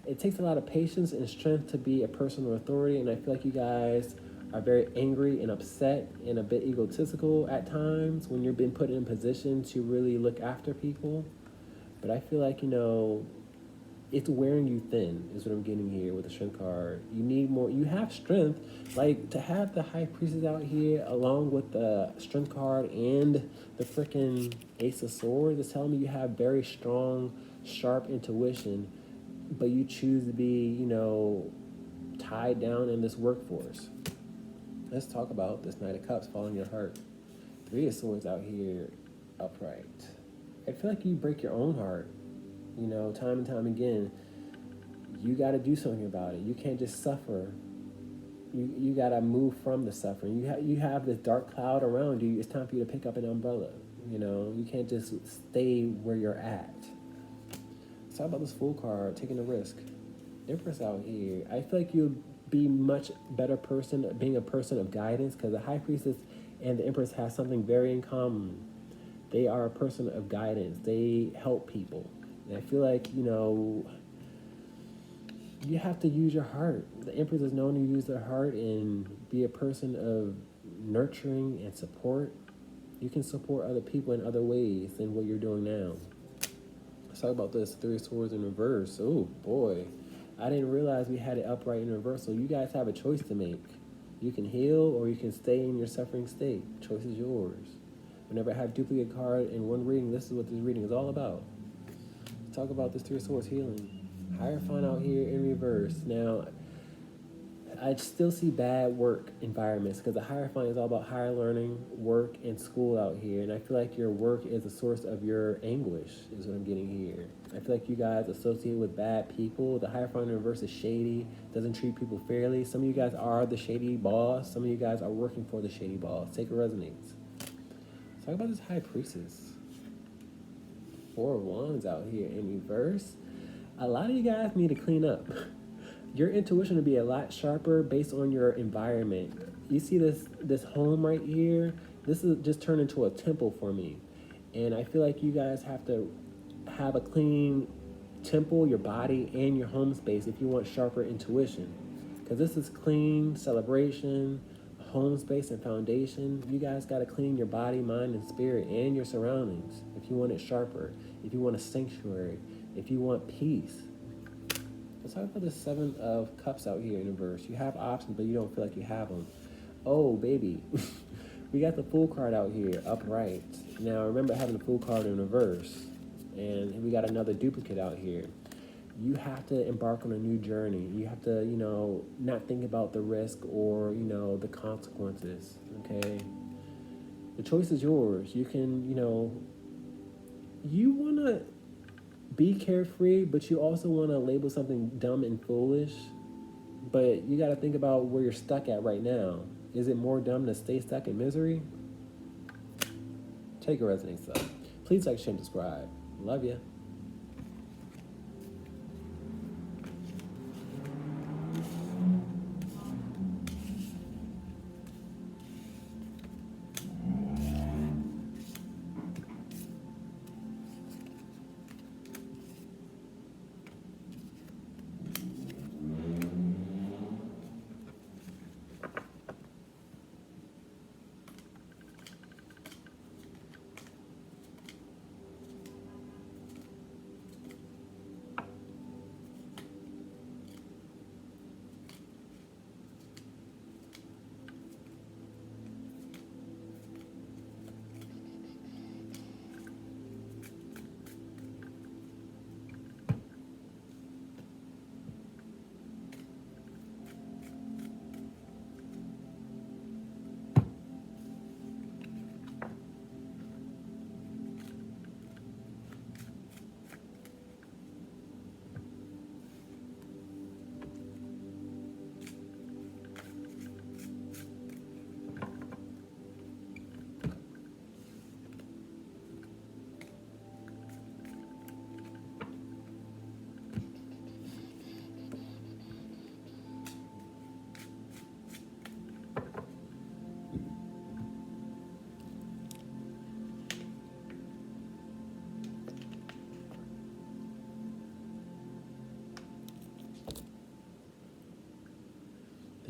It takes a lot of patience and strength to be a person of authority, and I feel like you guys are very angry and upset and a bit egotistical at times when you're being put in a position to really look after people. But I feel like, it's wearing you thin is what I'm getting here with the strength card. You need more. You have strength. Like, to have the High Priestess out here along with the strength card and the freaking Ace of Swords is telling me you have very strong, sharp intuition, but you choose to be, tied down in this workforce. Let's talk about this Knight of Cups following your heart. 3 of Swords out here upright. I feel like you break your own heart, time and time again. You got to do something about it. You can't just suffer. You got to move from the suffering. You have this dark cloud around you. It's time for you to pick up an umbrella. You can't just stay where you're at. Let's talk about this Fool card, taking a risk. Empress out here. I feel like you'll be much better person being a person of guidance, because the High Priestess and the Empress have something very in common. They are a person of guidance. They help people. And I feel like, you have to use your heart. The Empress is known to use their heart and be a person of nurturing and support. You can support other people in other ways than what you're doing now. Let's talk about this 3 of Swords in reverse. Oh, boy. I didn't realize we had it upright in reverse. So you guys have a choice to make. You can heal or you can stay in your suffering state. Choice is yours. Whenever I have duplicate card in one reading, this is what this reading is all about. Let's talk about this 3 of Swords healing. Hierophant out here in reverse. Now, I still see bad work environments because the Hierophant is all about higher learning, work, and school out here. And I feel like your work is a source of your anguish is what I'm getting here. I feel like you guys associate with bad people. The Hierophant in reverse is shady, doesn't treat people fairly. Some of you guys are the shady boss. Some of you guys are working for the shady boss. Take it resonates. Let's talk about this High Priestess. 4 of Wands out here in reverse. A lot of you guys need to clean up. Your intuition will be a lot sharper based on your environment. You see this home right here? This is just turned into a temple for me. And I feel like you guys have to have a clean temple, your body, and your home space if you want sharper intuition. Because this is clean, celebration, home space, and foundation. You guys got to clean your body, mind, and spirit, and your surroundings if you want it sharper, if you want a sanctuary, if you want peace. Let's talk about the 7 of Cups out here in reverse. You have options, but you don't feel like you have them. Oh, baby. We got the Fool card out here, upright. Now, remember having the Fool card in reverse. And we got another duplicate out here. You have to embark on a new journey. You have to, not think about the risk or, the consequences, okay? The choice is yours. You can, you want to be carefree, but you also want to label something dumb and foolish. But you got to think about where you're stuck at right now. Is it more dumb to stay stuck in misery? Take a resonance up. Please like, share, and subscribe. Love ya.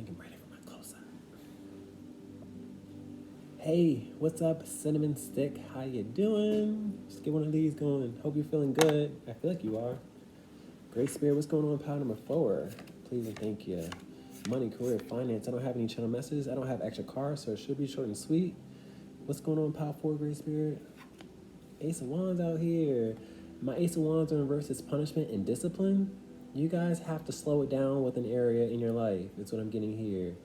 think I'm ready for my close-up. Hey, what's up, Cinnamon Stick? How you doing? Just get one of these going. Hope you're feeling good. I feel like you are. Great Spirit, what's going on, pile number 4? Please and thank you. Money, career, finance. I don't have any channel messages. I don't have extra cards, so it should be short and sweet. What's going on, pile 4, Great Spirit? Ace of Wands out here. My Ace of Wands in reverse is punishment and discipline. You guys have to slow it down with an area in your life. That's what I'm getting here.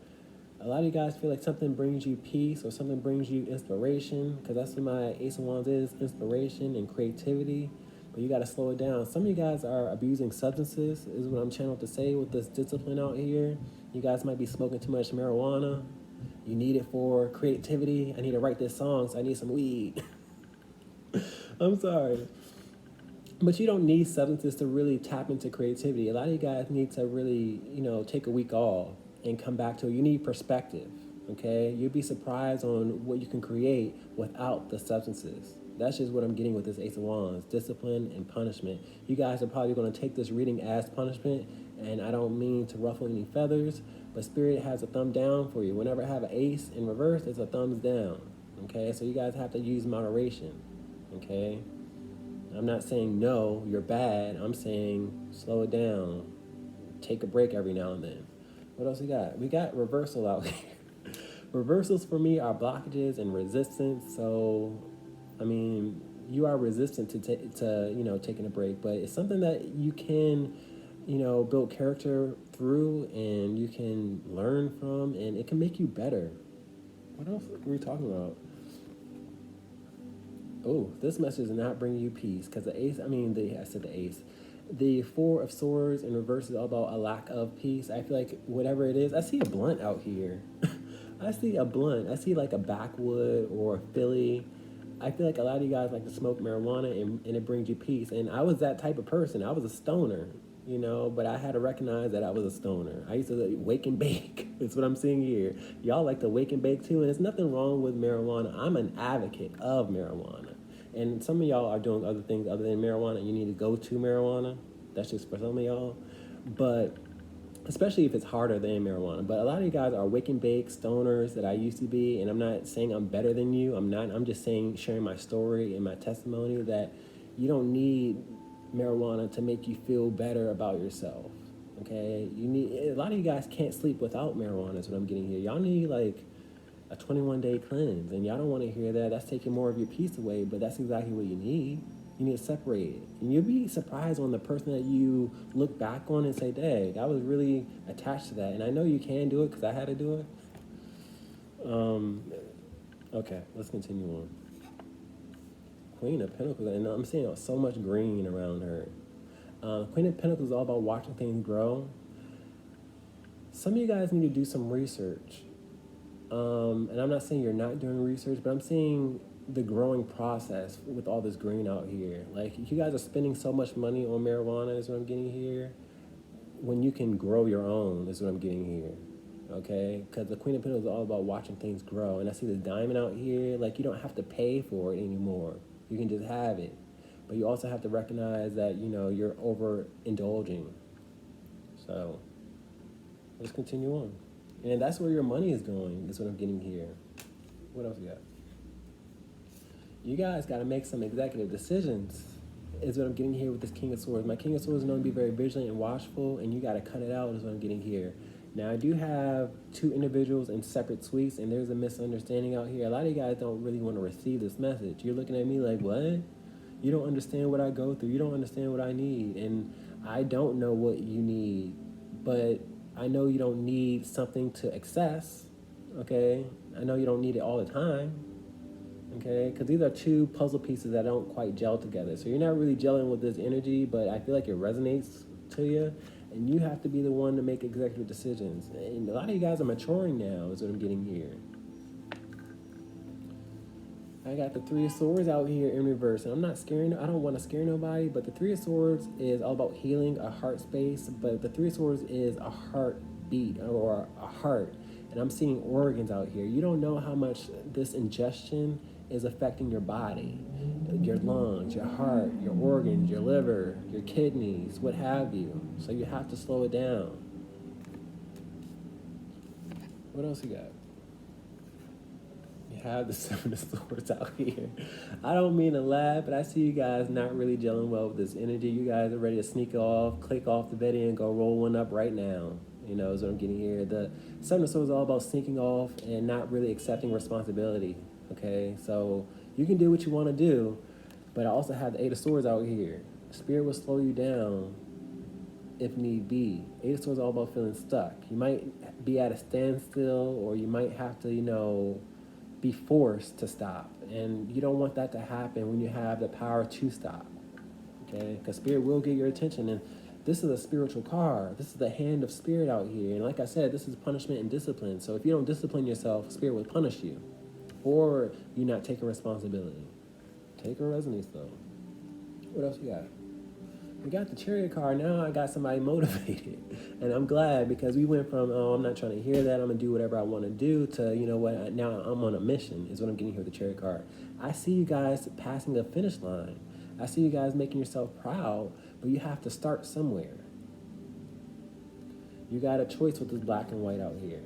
A lot of you guys feel like something brings you peace or something brings you inspiration, because that's what my Ace of Wands is, inspiration and creativity. But you got to slow it down. Some of you guys are abusing substances, is what I'm channeled to say with this discipline out here. You guys might be smoking too much marijuana. You need it for creativity. I need to write this song, so I need some weed. I'm sorry. But you don't need substances to really tap into creativity. A lot of you guys need to really, take a week off and come back to it. You need perspective, okay? You'd be surprised on what you can create without the substances. That's just what I'm getting with this Ace of Wands, discipline and punishment. You guys are probably going to take this reading as punishment, and I don't mean to ruffle any feathers, but Spirit has a thumb down for you. Whenever I have an ace in reverse, it's a thumbs down, okay? So you guys have to use moderation, okay? I'm not saying no, you're bad. I'm saying slow it down. Take a break every now and then. What else we got? We got reversal out here. Reversals for me are blockages and resistance. So, you are resistant to taking a break, but it's something that you can, build character through, and you can learn from, and it can make you better. What else are we talking about? Oh, this message is not bringing you peace, because the ace, I said the ace. The 4 of Swords in reverse is all about a lack of peace. I feel like whatever it is, I see a blunt out here. I see a blunt. I see like a backwood or a Philly. I feel like a lot of you guys like to smoke marijuana and it brings you peace. And I was that type of person. I was a stoner, but I had to recognize that I was a stoner. I used to wake and bake. That's what I'm seeing here. Y'all like to wake and bake too, and there's nothing wrong with marijuana. I'm an advocate of marijuana. And some of y'all are doing other things other than marijuana, and you need to go to marijuana. That's just for some of y'all. But especially if it's harder than marijuana. But a lot of you guys are wake and bake stoners that I used to be, and I'm not saying I'm better than you. I'm not. I'm just saying, sharing my story and my testimony, that you don't need marijuana to make you feel better about yourself. Okay? A lot of you guys can't sleep without marijuana is what I'm getting here. Y'all need like a 21-day cleanse, and y'all don't want to hear that. That's taking more of your peace away, but that's exactly what you need. You need to separate it. And you'll be surprised on the person that you look back on and say, dang, I was really attached to that. And I know you can do it because I had to do it. Okay, let's continue on. Queen of Pentacles, and I'm seeing so much green around her. Queen of Pentacles is all about watching things grow. Some of you guys need to do some research. And I'm not saying you're not doing research, but I'm seeing the growing process with all this green out here. Like, you guys are spending so much money on marijuana is what I'm getting here, when you can grow your own is what I'm getting here, okay? Because the Queen of Pentacles is all about watching things grow. And I see the diamond out here. Like, you don't have to pay for it anymore. You can just have it. But you also have to recognize that, you're overindulging. So, let's continue on. And that's where your money is going, is what I'm getting here. What else we got? You guys got to make some executive decisions, is what I'm getting here with this King of Swords. My King of Swords is known to be very vigilant and watchful, and you got to cut it out, is what I'm getting here. Now, I do have 2 individuals in separate suites, and there's a misunderstanding out here. A lot of you guys don't really want to receive this message. You're looking at me like, what? You don't understand what I go through. You don't understand what I need. And I don't know what you need, but I know you don't need something to excess, okay? I know you don't need it all the time, okay? Because these are 2 puzzle pieces that don't quite gel together. So you're not really gelling with this energy, but I feel like it resonates to you, and you have to be the one to make executive decisions. And a lot of you guys are maturing now, is what I'm getting here. I got the 3 of Swords out here in reverse, and I'm not scaring. I don't want to scare nobody, but the 3 of Swords is all about healing a heart space. But the 3 of Swords is a heartbeat or a heart, and I'm seeing organs out here. You don't know how much this ingestion is affecting your body, your lungs, your heart, your organs, your liver, your kidneys, what have you. So you have to slow it down. What else you got? You have the Seven of Swords out here. I don't mean to laugh, but I see you guys not really gelling well with this energy. You guys are ready to sneak off, click off the bed and go roll one up right now. You know, is what I'm getting here. The Seven of Swords is all about sneaking off and not really accepting responsibility. Okay, so you can do what you want to do, but I also have the Eight of Swords out here. Spirit will slow you down if need be. Eight of Swords is all about feeling stuck. You might be at a standstill, or you might have to, you know, be forced to stop. And you don't want that to happen when you have the power to stop. Okay? Because Spirit will get your attention. And this is a spiritual card. This is the hand of Spirit out here. And like I said, this is punishment and discipline. So if you don't discipline yourself, Spirit will punish you. Or you're not taking responsibility. Take or resonates though. What else you got? We got the Chariot card. Now I got somebody motivated. And I'm glad, because we went from, oh, I'm not trying to hear that, I'm going to do whatever I want to do, to, you know what, now I'm on a mission, is what I'm getting here with the Chariot card. I see you guys passing the finish line. I see you guys making yourself proud, but you have to start somewhere. You got a choice with this black and white out here.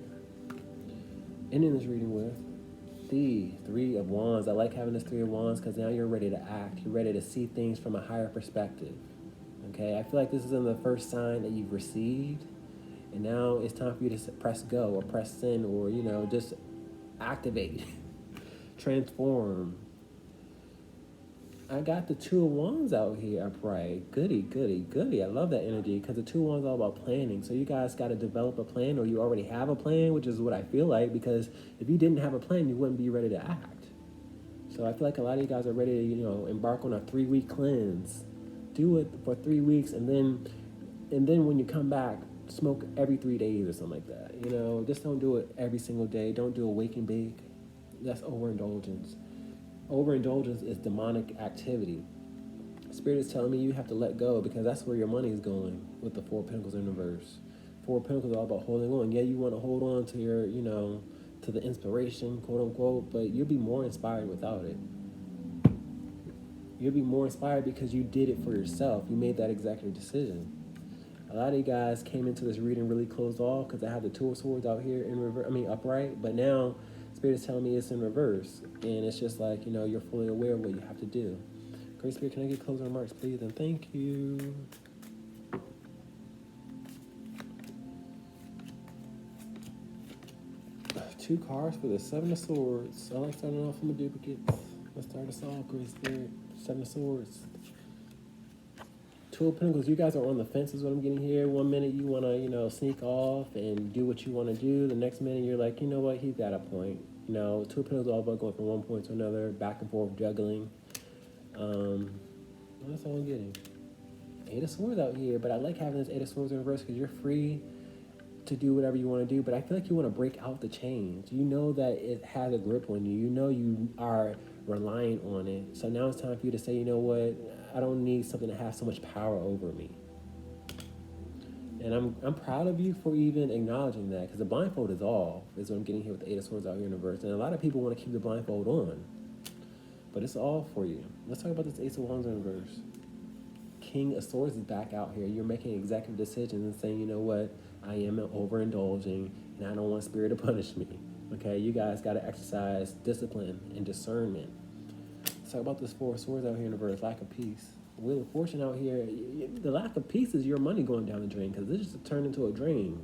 Ending this reading with the Three of Wands. I like having this Three of Wands because now you're ready to act. You're ready to see things from a higher perspective. Okay, I feel like this is in the first sign that you've received, and now it's time for you to press go or press send, or, you know, just activate, transform. I got the Two of Wands out here upright. Goody, goody, goody. I love that energy, because the Two of Wands is all about planning. So you guys got to develop a plan, or you already have a plan, which is what I feel like, because if you didn't have a plan, you wouldn't be ready to act. So I feel like a lot of you guys are ready to, you know, embark on a 3-week cleanse. Do it for 3 weeks, and then when you come back, smoke every 3 days or something like that. You know, just don't do it every single day. Don't do a wake and bake. That's overindulgence. Overindulgence is demonic activity. Spirit is telling me you have to let go, because that's where your money is going with the Four of Pentacles in reverse. Four of Pentacles is all about holding on. Yeah, you want to hold on to your, you know, to the inspiration, quote unquote, but you'll be more inspired without it. You'll be more inspired because you did it for yourself. You made that executive decision. A lot of you guys came into this reading really closed off because I have the Two of Swords out here in reverse. I mean, upright. But now, Spirit is telling me it's in reverse, and it's just like, you know, you're fully aware of what you have to do. Great Spirit, can I get closing remarks, please? And thank you. Two cards for the Seven of Swords. I like starting off from a duplicate. Let's start us off, Great Spirit. Seven of Swords. Two of Pentacles. You guys are on the fence is what I'm getting here. 1 minute you want to, you know, sneak off and do what you want to do. The next minute you're like, you know what, he's got a point. You know, Two of Pentacles is all about going from one point to another, back and forth, juggling. That's all I'm getting. Eight of Swords out here, but I like having this Eight of Swords in reverse because you're free to do whatever you want to do, but I feel like you want to break out the chains. You know that it has a grip on you. You know you are relying on it. So now it's time for you to say, you know what, I don't need something to have so much power over me. And I'm proud of you for even acknowledging that, because the blindfold is off, is what I'm getting here with the Eight of Swords out here in reverse. And a lot of people want to keep the blindfold on, but it's all for you. Let's talk about this Ace of Wands in reverse. King of Swords is back out here. You're making executive decisions and saying, you know what, I am overindulging, and I don't want Spirit to punish me. Okay, you guys got to exercise discipline and discernment. Let's talk about this Four of Swords out here in reverse. Lack of peace. Wheel of Fortune out here. The lack of peace is your money going down the drain, because this just turned into a drain.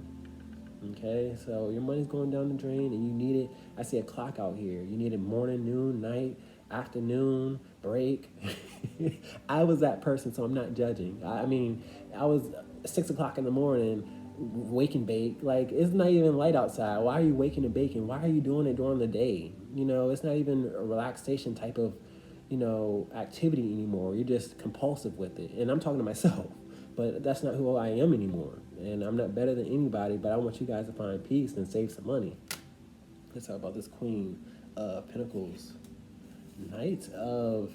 Okay, so your money's going down the drain, and you need it. I see a clock out here. You need it morning, noon, night, afternoon, break. I was that person, so I'm not judging. I mean, I was 6 o'clock in the morning, wake and bake. Like, it's not even light outside. Why are you waking and baking? Why are you doing it during the day? You know, it's not even a relaxation type of, you know, activity anymore. You're just compulsive with it. And I'm talking to myself, but that's not who I am anymore. And I'm not better than anybody, but I want you guys to find peace and save some money. Let's talk about this Queen of Pentacles. Knight of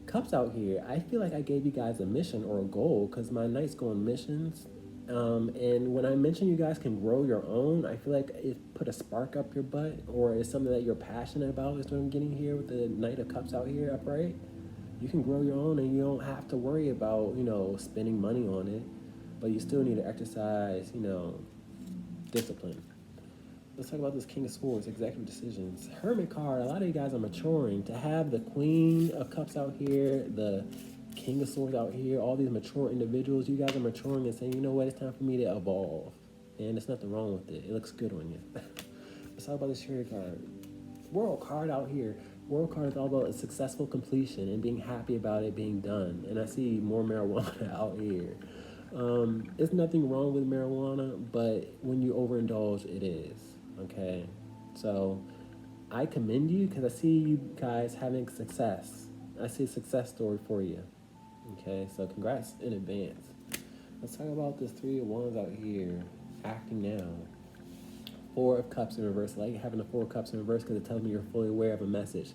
Cups out here. I feel like I gave you guys a mission or a goal, because my Knight's go on missions. And when I mention you guys can grow your own, I feel like it put a spark up your butt, or it's something that you're passionate about, is what I'm getting here with the Knight of Cups out here upright. You can grow your own, and you don't have to worry about, you know, spending money on it, but you still need to exercise, you know, discipline. Let's talk about this King of Swords, executive decisions. Hermit card, a lot of you guys are maturing. To have the Queen of Cups out here, the King of Swords out here, all these mature individuals, you guys are maturing and saying, you know what, it's time for me to evolve. And there's nothing wrong with it. It looks good on you. Let's talk about this Chariot card. World card out here. World card is all about a successful completion and being happy about it being done. And I see more marijuana out here. There's nothing wrong with marijuana, but when you overindulge, it is. Okay? So I commend you because I see you guys having success. I see a success story for you. Okay? So congrats in advance. Let's talk about this Three of Wands out here. Acting now. Four of Cups in reverse. I like having the Four of Cups in reverse because it tells me you're fully aware of a message.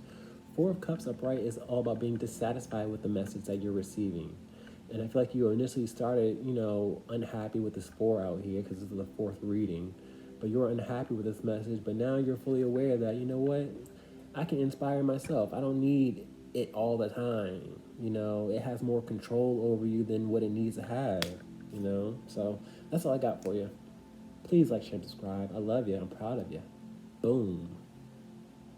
Four of Cups upright is all about being dissatisfied with the message that you're receiving. And I feel like you initially started, unhappy with this four out here because this is the fourth reading. But you were unhappy with this message, but now you're fully aware that, you know what? I can inspire myself. I don't need it all the time. It has more control over you than what it needs to have, So that's all I got for you. Please like, share, and subscribe. I love you. I'm proud of you. Boom.